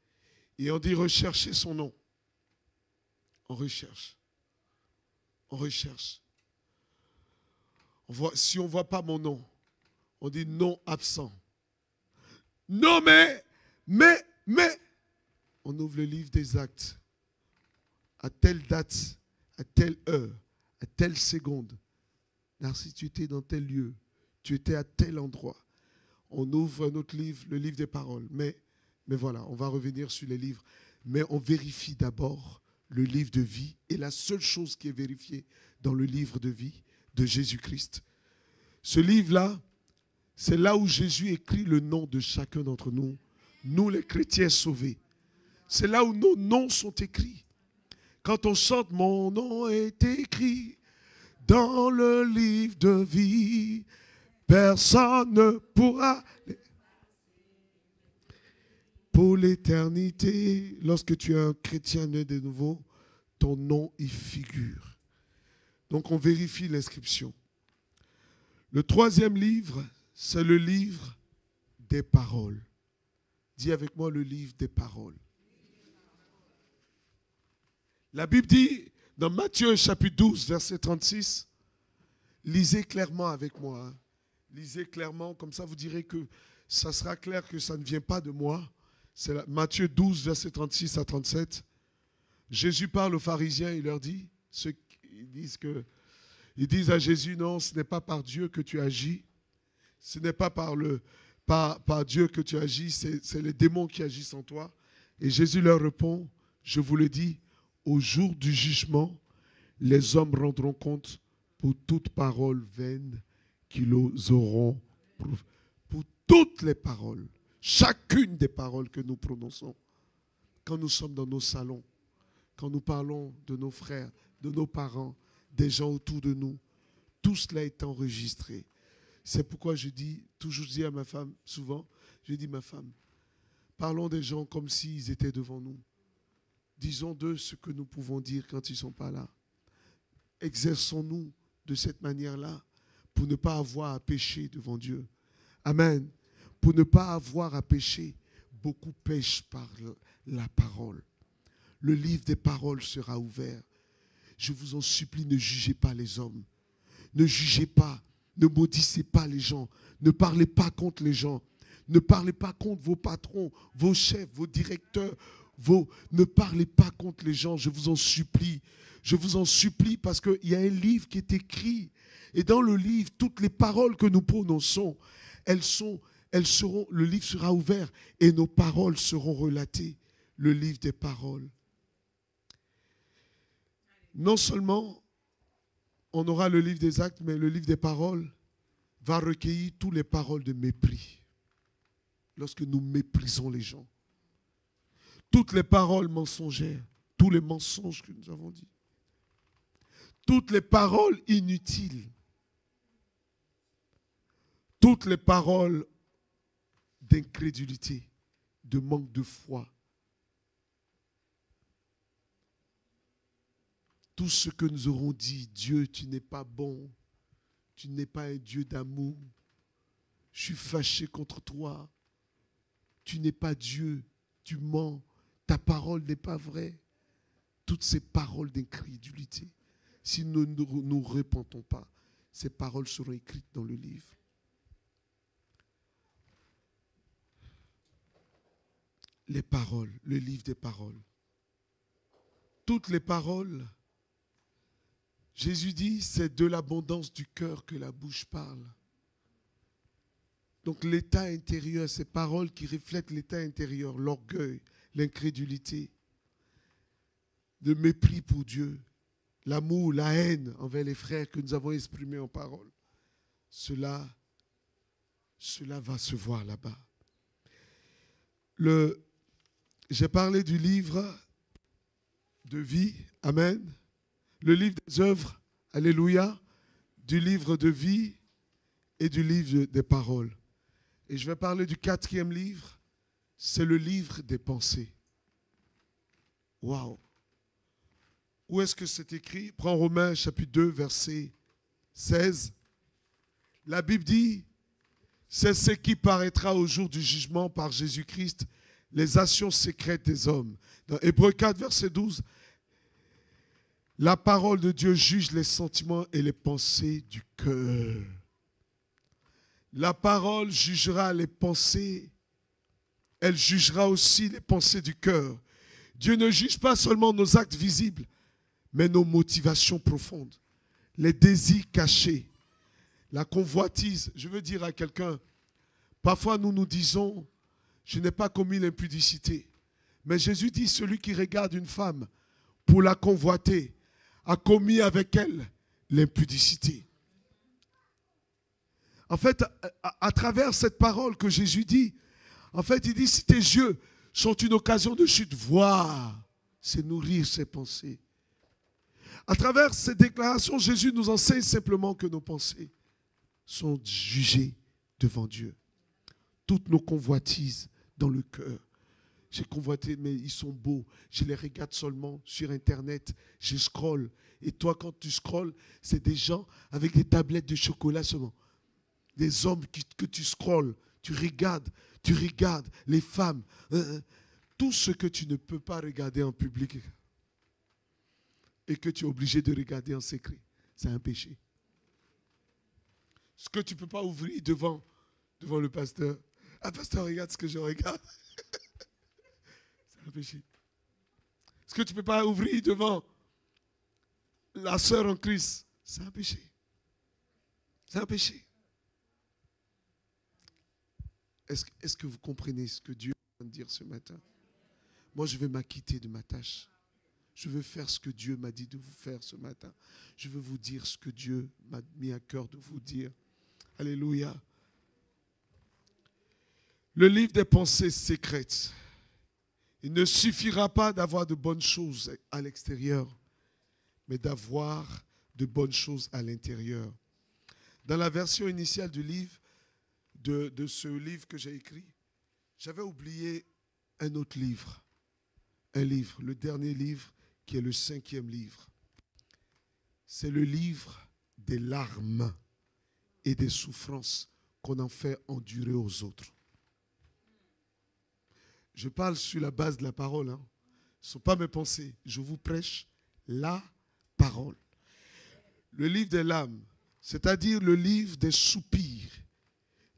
Et on dit recherchez son nom. On recherche. On recherche. Si on ne voit pas mon nom, on dit nom absent. Non mais, on ouvre le livre des actes. À telle date, à telle heure, à telle seconde. Narcisse, tu étais dans tel lieu. Tu étais à tel endroit. On ouvre notre livre, le livre des paroles. Mais voilà, on va revenir sur les livres. Mais on vérifie d'abord le livre de vie. Et la seule chose qui est vérifiée dans le livre de vie de Jésus-Christ. Ce livre-là, c'est là où Jésus écrit le nom de chacun d'entre nous. Nous, les chrétiens sauvés. C'est là où nos noms sont écrits. Quand on chante « Mon nom est écrit dans le livre de vie », personne ne pourra. Pour l'éternité, lorsque tu es un chrétien né de nouveau, ton nom y figure. Donc on vérifie l'inscription. Le troisième livre, c'est le livre des paroles. Dis avec moi le livre des paroles. La Bible dit dans Matthieu chapitre 12, verset 36, lisez clairement avec moi. Hein. Lisez clairement, comme ça vous direz que ça sera clair que ça ne vient pas de moi. C'est Matthieu 12, verset 36 à 37. Jésus parle aux pharisiens, il leur dit, ils disent à Jésus, non, ce n'est pas par Dieu que tu agis, ce n'est pas par Dieu que tu agis, c'est les démons qui agissent en toi. Et Jésus leur répond, je vous le dis, au jour du jugement, les hommes rendront compte pour toute parole vaine qu'ils auront pour toutes les paroles, chacune des paroles que nous prononçons, quand nous sommes dans nos salons, quand nous parlons de nos frères, de nos parents, des gens autour de nous, tout cela est enregistré. C'est pourquoi je dis à ma femme, souvent, je dis ma femme, parlons des gens comme s'ils étaient devant nous. Disons d'eux ce que nous pouvons dire quand ils ne sont pas là. Exerçons-nous de cette manière-là pour ne pas avoir à pécher devant Dieu. Amen. Pour ne pas avoir à pécher, beaucoup pêchent par la parole. Le livre des paroles sera ouvert. Je vous en supplie, ne jugez pas les hommes. Ne jugez pas, ne maudissez pas les gens. Ne parlez pas contre les gens. Ne parlez pas contre vos patrons, vos chefs, vos directeurs. Ne parlez pas contre les gens, je vous en supplie. Je vous en supplie parce qu'il y a un livre qui est écrit Et dans le livre, toutes les paroles que nous prononçons, elles seront, le livre sera ouvert et nos paroles seront relatées. Le livre des paroles. Non seulement on aura le livre des actes, mais le livre des paroles va recueillir toutes les paroles de mépris. Lorsque nous méprisons les gens. Toutes les paroles mensongères, tous les mensonges que nous avons dit. Toutes les paroles inutiles. Toutes les paroles d'incrédulité, de manque de foi. Tout ce que nous aurons dit, Dieu, tu n'es pas bon, tu n'es pas un Dieu d'amour, je suis fâché contre toi, tu n'es pas Dieu, tu mens, ta parole n'est pas vraie. Toutes ces paroles d'incrédulité, si nous ne nous repentons pas, ces paroles seront écrites dans le livre. Les paroles, le livre des paroles. Toutes les paroles, Jésus dit, c'est de l'abondance du cœur que la bouche parle. Donc l'état intérieur, ces paroles qui reflètent l'état intérieur, l'orgueil, l'incrédulité, le mépris pour Dieu, l'amour, la haine envers les frères que nous avons exprimés en parole. Cela va se voir là-bas. J'ai parlé du livre de vie, amen. Le livre des œuvres, alléluia, du livre de vie et du livre des paroles. Et je vais parler du 4e livre, c'est le livre des pensées. Waouh! Où est-ce que c'est écrit? Prends Romains chapitre 2, verset 16. La Bible dit, c'est ce qui paraîtra au jour du jugement par Jésus-Christ, les actions secrètes des hommes. Dans Hébreux 4, verset 12, la parole de Dieu juge les sentiments et les pensées du cœur. La parole jugera les pensées, elle jugera aussi les pensées du cœur. Dieu ne juge pas seulement nos actes visibles, mais nos motivations profondes, les désirs cachés, la convoitise. Je veux dire à quelqu'un, parfois nous nous disons, je n'ai pas commis l'impudicité. Mais Jésus dit, celui qui regarde une femme pour la convoiter, a commis avec elle l'impudicité. En fait, à travers cette parole que Jésus dit, en fait, il dit, si tes yeux sont une occasion de chute, voir, c'est nourrir ses pensées. À travers ces déclarations, Jésus nous enseigne simplement que nos pensées sont jugées devant Dieu. Toutes nos convoitises dans le cœur. J'ai convoité, mais ils sont beaux. Je les regarde seulement sur Internet. Je scrolle. Et toi, quand tu scrolles, c'est des gens avec des tablettes de chocolat seulement. Des hommes que tu scrolles. Tu regardes les femmes. Tout ce que tu ne peux pas regarder en public et que tu es obligé de regarder en secret, c'est un péché. Ce que tu ne peux pas ouvrir devant le pasteur. Ah, pasteur, regarde ce que je regarde. C'est un péché. Ce que tu ne peux pas ouvrir devant la sœur en Christ, c'est un péché. C'est un péché. Est-ce que vous comprenez ce que Dieu vient de dire ce matin? Moi, je vais m'acquitter de ma tâche. Je veux faire ce que Dieu m'a dit de vous faire ce matin. Je veux vous dire ce que Dieu m'a mis à cœur de vous dire. Alléluia. Le livre des pensées secrètes. Il ne suffira pas d'avoir de bonnes choses à l'extérieur, mais d'avoir de bonnes choses à l'intérieur. Dans la version initiale du livre, de ce livre que j'ai écrit, j'avais oublié un autre livre. Un livre, le dernier livre, qui est le 5e livre. C'est le livre des larmes et des souffrances qu'on en fait endurer aux autres. Je parle sur la base de la parole. Hein. Ce ne sont pas mes pensées. Je vous prêche la parole. Le livre des larmes, c'est-à-dire le livre des soupirs,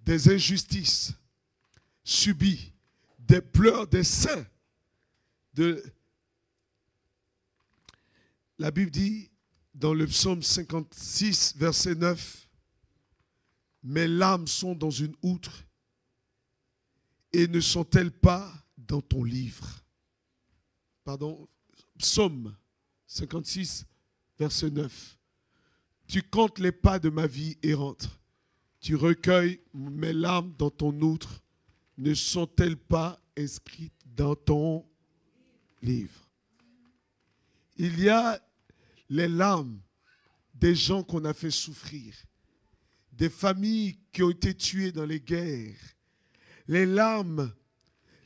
des injustices subies, des pleurs des saints. La Bible dit dans le psaume 56, verset 9, « Mes larmes sont dans une outre et ne sont-elles pas dans ton livre ?» Pardon, psaume 56, verset 9. « Tu comptes les pas de ma vie errante. Tu recueilles mes larmes dans ton outre. Ne sont-elles pas inscrites dans ton livre ?» Il y a les larmes des gens qu'on a fait souffrir, des familles qui ont été tuées dans les guerres, les larmes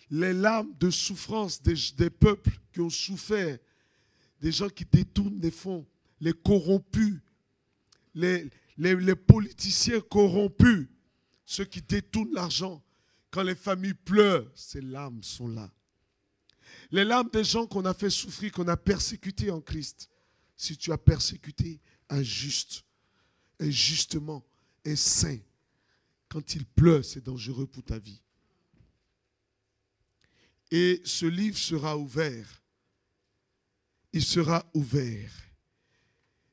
de souffrance des peuples qui ont souffert, des gens qui détournent des fonds, les corrompus, les politiciens corrompus, ceux qui détournent l'argent. Quand les familles pleurent, ces larmes sont là. Les larmes des gens qu'on a fait souffrir, qu'on a persécutés en Christ. Si tu as persécuté un juste, injustement, un saint, quand il pleure, c'est dangereux pour ta vie. Et ce livre sera ouvert. Il sera ouvert.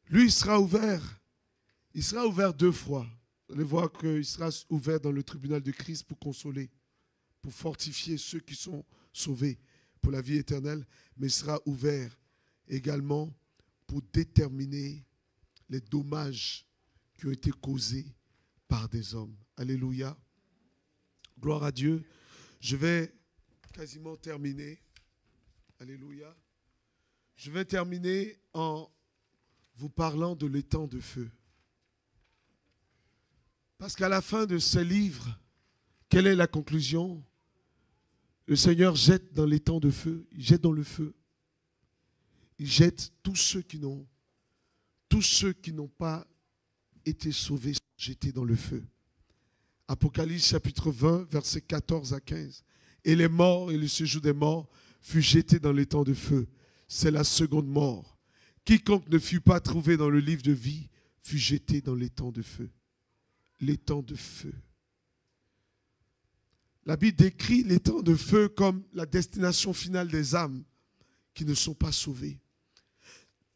Lui, il sera ouvert. Il sera ouvert 2 fois. Vous allez voir qu'il sera ouvert dans le tribunal de Christ pour consoler, pour fortifier ceux qui sont sauvés pour la vie éternelle, mais il sera ouvert également pour déterminer les dommages qui ont été causés par des hommes. Alléluia. Gloire à Dieu. Je vais quasiment terminer. Alléluia. Je vais terminer en vous parlant de l'étang de feu. Parce qu'à la fin de ce livre, quelle est la conclusion? Le Seigneur jette dans l'étang de feu, il jette dans le feu. Il jette tous ceux qui n'ont pas été sauvés, jetés dans le feu. Apocalypse chapitre 20, versets 14 à 15. Et les morts et le séjour des morts fut jeté dans l'étang de feu. C'est la seconde mort. Quiconque ne fut pas trouvé dans le livre de vie fut jeté dans l'étang de feu. L'étang de feu. La Bible décrit l'étang de feu comme la destination finale des âmes qui ne sont pas sauvées.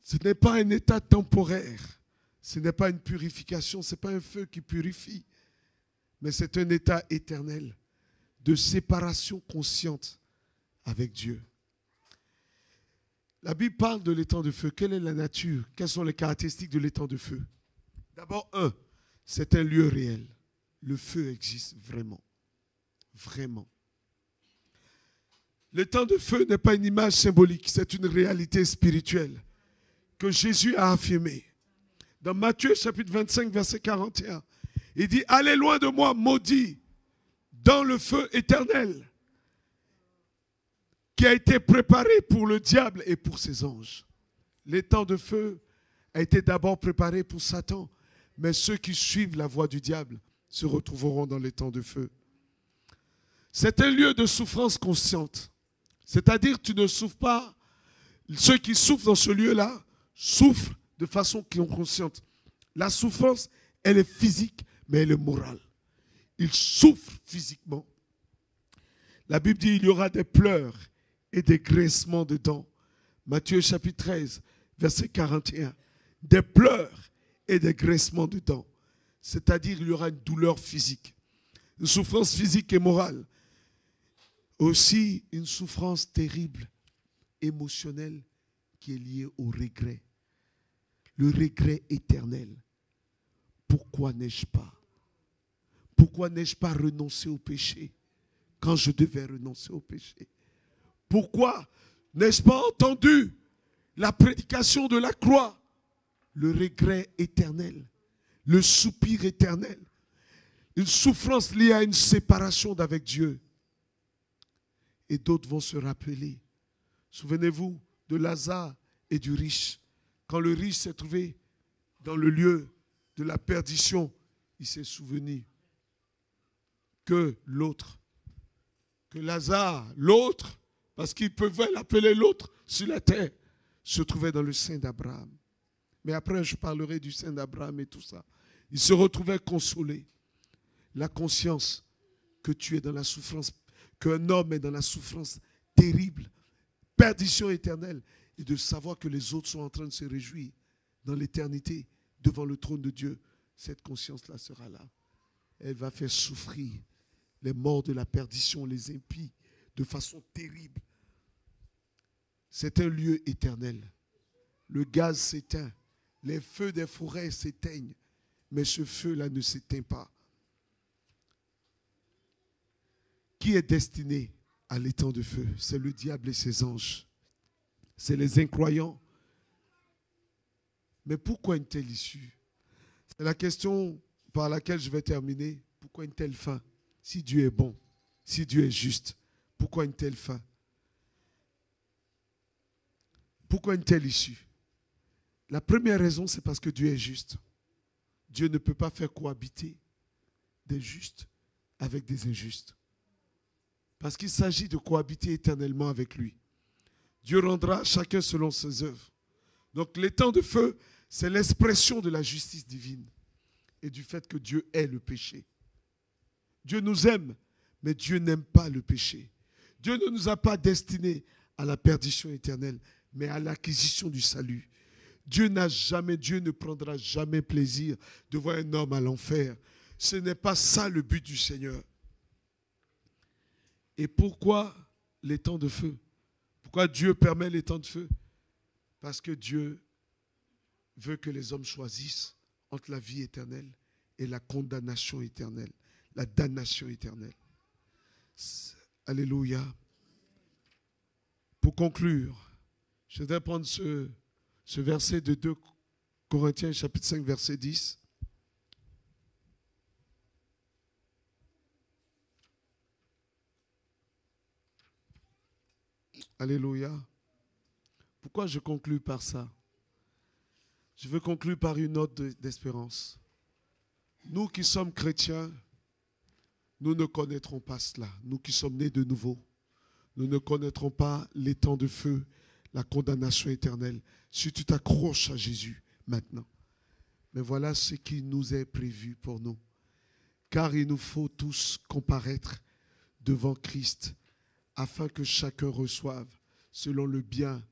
Ce n'est pas un état temporaire. Ce n'est pas une purification. Ce n'est pas un feu qui purifie. Mais c'est un état éternel de séparation consciente avec Dieu. La Bible parle de l'étang de feu. Quelle est la nature? Quelles sont les caractéristiques de l'étang de feu? D'abord, c'est un lieu réel. Le feu existe vraiment. Vraiment. L'étang de feu n'est pas une image symbolique, c'est une réalité spirituelle que Jésus a affirmée. Dans Matthieu chapitre 25, verset 41, il dit « Allez loin de moi, maudits, dans le feu éternel qui a été préparé pour le diable et pour ses anges. » L'étang de feu a été d'abord préparé pour Satan, mais ceux qui suivent la voie du diable se retrouveront dans l'étang de feu. C'est un lieu de souffrance consciente. C'est-à-dire tu ne souffres pas. Ceux qui souffrent dans ce lieu-là souffrent de façon consciente. La souffrance, elle est physique, mais elle est morale. Ils souffrent physiquement. La Bible dit il y aura des pleurs et des grincements de dents. Matthieu chapitre 13, verset 41. Des pleurs et des grincements de dents. C'est-à-dire il y aura une douleur physique. Une souffrance physique et morale. Aussi une souffrance terrible, émotionnelle, qui est liée au regret. Le regret éternel. Pourquoi n'ai-je pas? Pourquoi n'ai-je pas renoncé au péché quand je devais renoncer au péché? Pourquoi n'ai-je pas entendu la prédication de la croix? Le regret éternel, le soupir éternel, une souffrance liée à une séparation d'avec Dieu. Et d'autres vont se rappeler. Souvenez-vous de Lazare et du riche. Quand le riche s'est trouvé dans le lieu de la perdition, il s'est souvenu que l'autre, que Lazare, l'autre, parce qu'il pouvait l'appeler l'autre sur la terre, se trouvait dans le sein d'Abraham. Mais après, je parlerai du sein d'Abraham et tout ça. Il se retrouvait consolé. La conscience que tu es dans la souffrance, qu'un homme est dans la souffrance terrible, perdition éternelle, et de savoir que les autres sont en train de se réjouir. dans l'éternité, devant le trône de Dieu, cette conscience-là sera là. Elle va faire souffrir les morts de la perdition, les impies, de façon terrible. C'est un lieu éternel. Le gaz s'éteint, les feux des forêts s'éteignent, mais ce feu-là ne s'éteint pas. Qui est destiné à l'étang de feu? C'est le diable et ses anges. C'est les incroyants. Mais pourquoi une telle issue? C'est la question par laquelle je vais terminer. Pourquoi une telle fin? Si Dieu est bon, si Dieu est juste, pourquoi une telle fin? Pourquoi une telle issue? La première raison, c'est parce que Dieu est juste. Dieu ne peut pas faire cohabiter des justes avec des injustes. Parce qu'il s'agit de cohabiter éternellement avec lui. Dieu rendra chacun selon ses œuvres. Donc l'étang de feu, c'est l'expression de la justice divine et du fait que Dieu est le péché. Dieu nous aime, mais Dieu n'aime pas le péché. Dieu ne nous a pas destinés à la perdition éternelle, mais à l'acquisition du salut. Dieu ne prendra jamais plaisir de voir un homme à l'enfer. Ce n'est pas ça le but du Seigneur. Et pourquoi les temps de feu? Pourquoi Dieu permet les temps de feu? Parce que Dieu veut que les hommes choisissent entre la vie éternelle et la condamnation éternelle, la damnation éternelle. Alléluia. Pour conclure, je voudrais prendre ce verset de 2 Corinthiens chapitre 5 verset 10. Alléluia. Pourquoi je conclue par ça? Je veux conclure par une note d'espérance. Nous qui sommes chrétiens, nous ne connaîtrons pas cela. Nous qui sommes nés de nouveau, nous ne connaîtrons pas les temps de feu, la condamnation éternelle, si tu t'accroches à Jésus maintenant. Mais voilà ce qui nous est prévu pour nous. Car il nous faut tous comparaître devant Christ, afin que chacun reçoive selon le bien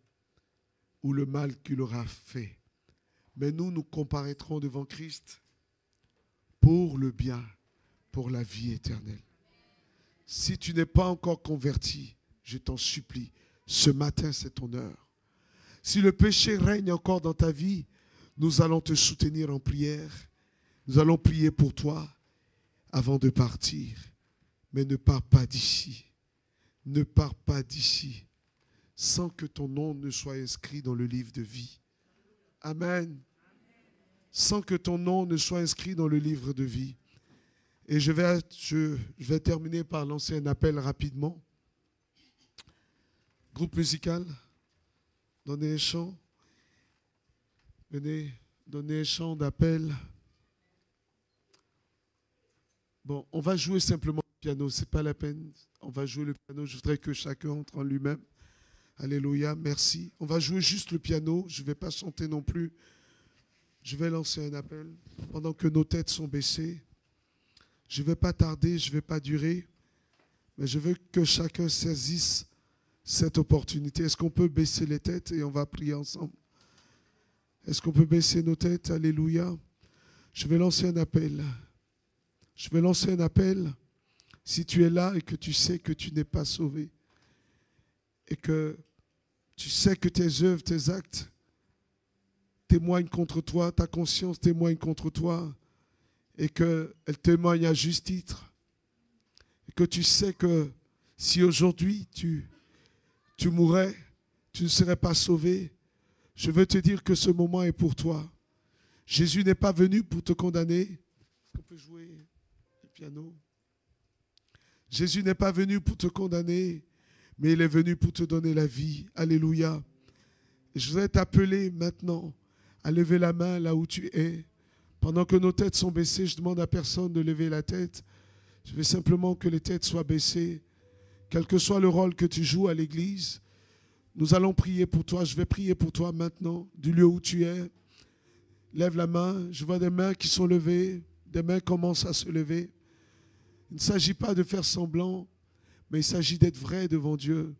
ou le mal qu'il aura fait. Mais nous comparaîtrons devant Christ pour le bien, pour la vie éternelle. Si tu n'es pas encore converti, je t'en supplie, ce matin c'est ton heure. Si le péché règne encore dans ta vie, nous allons te soutenir en prière. Nous allons prier pour toi avant de partir. Mais ne pars pas d'ici. Ne pars pas d'ici sans que ton nom ne soit inscrit dans le livre de vie. Amen. Sans que ton nom ne soit inscrit dans le livre de vie. Et je vais terminer par lancer un appel rapidement. Groupe musical, donnez un chant. Venez, donnez un chant d'appel. Bon, on va jouer simplement le piano, ce n'est pas la peine. On va jouer le piano, je voudrais que chacun entre en lui-même. Alléluia, merci. On va jouer juste le piano, je ne vais pas chanter non plus. Je vais lancer un appel pendant que nos têtes sont baissées. Je ne vais pas tarder, je ne vais pas durer, mais je veux que chacun saisisse cette opportunité. Est-ce qu'on peut baisser les têtes et on va prier ensemble? Est-ce qu'on peut baisser nos têtes? Alléluia. Je vais lancer un appel. Je vais lancer un appel. Si tu es là et que tu sais que tu n'es pas sauvé et que tu sais que tes œuvres, tes actes témoignent contre toi, ta conscience témoigne contre toi et qu'elle témoigne à juste titre et que tu sais que si aujourd'hui tu mourrais, tu ne serais pas sauvé, je veux te dire que ce moment est pour toi. Jésus n'est pas venu pour te condamner. Est-ce qu'on peut jouer le piano? Jésus n'est pas venu pour te condamner, mais il est venu pour te donner la vie. Alléluia. Et je voudrais t'appeler maintenant à lever la main là où tu es. Pendant que nos têtes sont baissées, je demande à personne de lever la tête. Je veux simplement que les têtes soient baissées. Quel que soit le rôle que tu joues à l'église, nous allons prier pour toi. Je vais prier pour toi maintenant, du lieu où tu es. Lève la main. Je vois des mains qui sont levées. Des mains commencent à se lever. Il ne s'agit pas de faire semblant, mais il s'agit d'être vrai devant Dieu.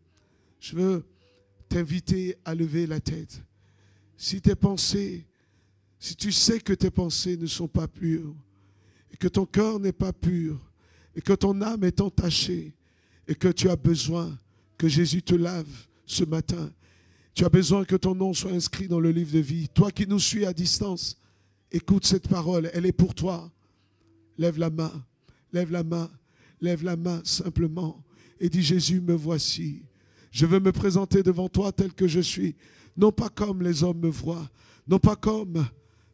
Je veux t'inviter à lever la tête. Si tes pensées si tu sais que tes pensées ne sont pas pures, et que ton cœur n'est pas pur, et que ton âme est entachée, et que tu as besoin que Jésus te lave ce matin, tu as besoin que ton nom soit inscrit dans le livre de vie. Toi qui nous suis à distance, écoute cette parole, elle est pour toi. Lève la main, lève la main, lève la main simplement et dis: Jésus, me voici. Je veux me présenter devant toi tel que je suis, non pas comme les hommes me voient, non pas comme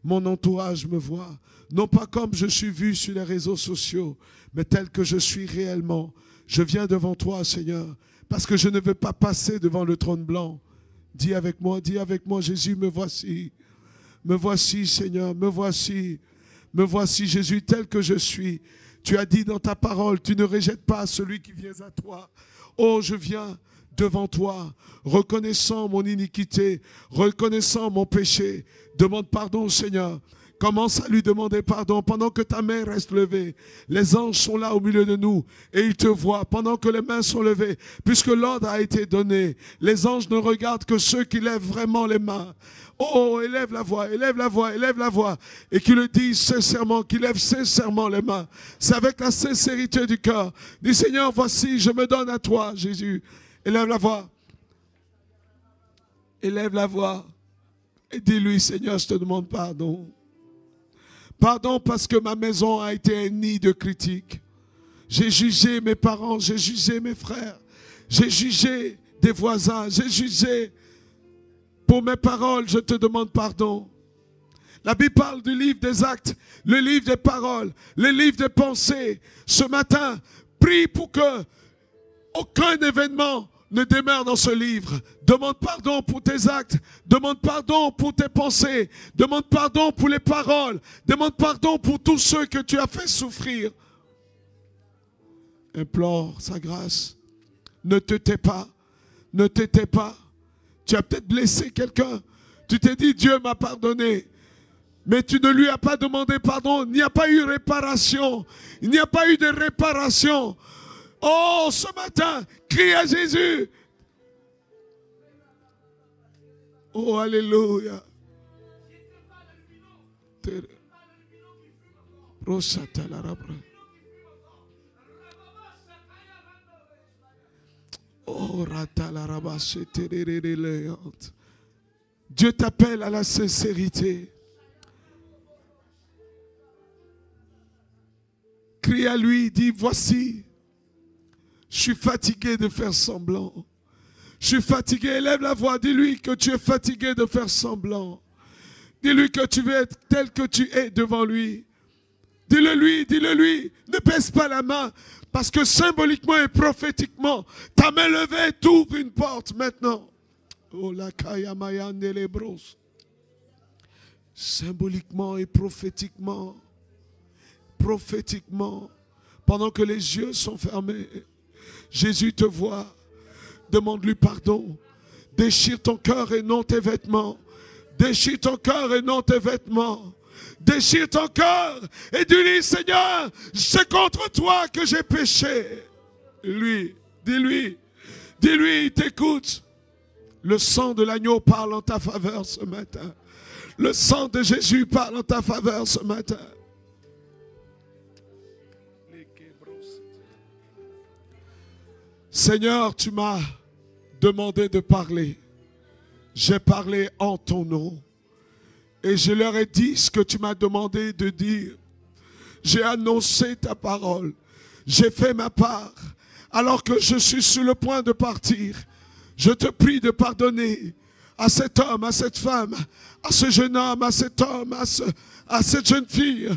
mon entourage me voit, non pas comme je suis vu sur les réseaux sociaux, mais tel que je suis réellement. Je viens devant toi, Seigneur, parce que je ne veux pas passer devant le trône blanc. Dis avec moi, Jésus, me voici. Me voici, Seigneur, me voici. Me voici, Jésus, tel que je suis. Tu as dit dans ta parole, tu ne rejettes pas celui qui vient à toi. Oh, je viens devant toi, reconnaissant mon iniquité, reconnaissant mon péché. Demande pardon, Seigneur. Commence à lui demander pardon pendant que ta main reste levée. Les anges sont là au milieu de nous et ils te voient pendant que les mains sont levées. Puisque l'ordre a été donné, les anges ne regardent que ceux qui lèvent vraiment les mains. Oh, élève la voix, élève la voix, élève la voix. Et qui le disent sincèrement, qui lèvent sincèrement les mains. C'est avec la sincérité du cœur. Dis: Seigneur, voici, je me donne à toi, Jésus. Élève la voix. Élève la voix. Et dis-lui: Seigneur, je te demande pardon. Pardon parce que ma maison a été un nid de critiques. J'ai jugé mes parents, j'ai jugé mes frères, j'ai jugé des voisins, j'ai jugé. Pour mes paroles, je te demande pardon. La Bible parle du livre des actes, le livre des paroles, le livre des pensées. Ce matin, prie pour que aucun événement ne demeure dans ce livre. Demande pardon pour tes actes. Demande pardon pour tes pensées. Demande pardon pour les paroles. Demande pardon pour tous ceux que tu as fait souffrir. Implore sa grâce. Ne te tais pas. Ne te tais pas. Tu as peut-être blessé quelqu'un. Tu t'es dit: Dieu m'a pardonné. Mais tu ne lui as pas demandé pardon. Il n'y a pas eu réparation. Il n'y a pas eu de réparation. Oh, ce matin, crie à Jésus. Oh, alléluia. Oh, Dieu t'appelle à la sincérité. Crie à lui, dis: voici. Je suis fatigué de faire semblant. Je suis fatigué. Élève la voix. Dis-lui que tu es fatigué de faire semblant. Dis-lui que tu veux être tel que tu es devant lui. Dis-le lui, dis-le lui. Ne baisse pas la main. Parce que symboliquement et prophétiquement, ta main levée t'ouvre une porte maintenant. Oh, la kayamaya nelebros. Symboliquement et prophétiquement. Prophétiquement. Pendant que les yeux sont fermés. Jésus te voit, demande-lui pardon. Déchire ton cœur et non tes vêtements. Déchire ton cœur et non tes vêtements. Déchire ton cœur et dis-lui: Seigneur, c'est contre toi que j'ai péché. Dis-lui, il t'écoute. Le sang de l'agneau parle en ta faveur ce matin. Le sang de Jésus parle en ta faveur ce matin. Seigneur, tu m'as demandé de parler. J'ai parlé en ton nom. Et je leur ai dit ce que tu m'as demandé de dire. J'ai annoncé ta parole. J'ai fait ma part. Alors que je suis sur le point de partir, je te prie de pardonner à cet homme, à cette femme, à ce jeune homme, à cet homme, à cette jeune fille.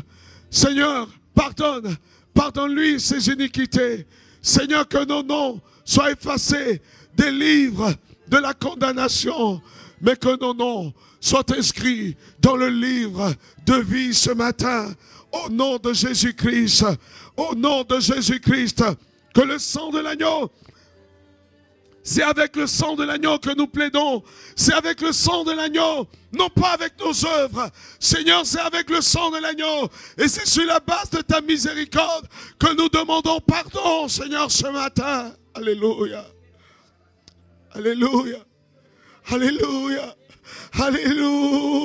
Seigneur, pardonne. Pardonne-lui ses iniquités. Seigneur, que nos noms soient effacés des livres de la condamnation, mais que nos noms soient inscrits dans le livre de vie ce matin. Au nom de Jésus-Christ, au nom de Jésus-Christ, que le sang de l'agneau, c'est avec le sang de l'agneau que nous plaidons. C'est avec le sang de l'agneau, non pas avec nos œuvres. Seigneur, c'est avec le sang de l'agneau. Et c'est sur la base de ta miséricorde que nous demandons pardon, Seigneur, ce matin. Alléluia. Alléluia. Alléluia. Alléluia.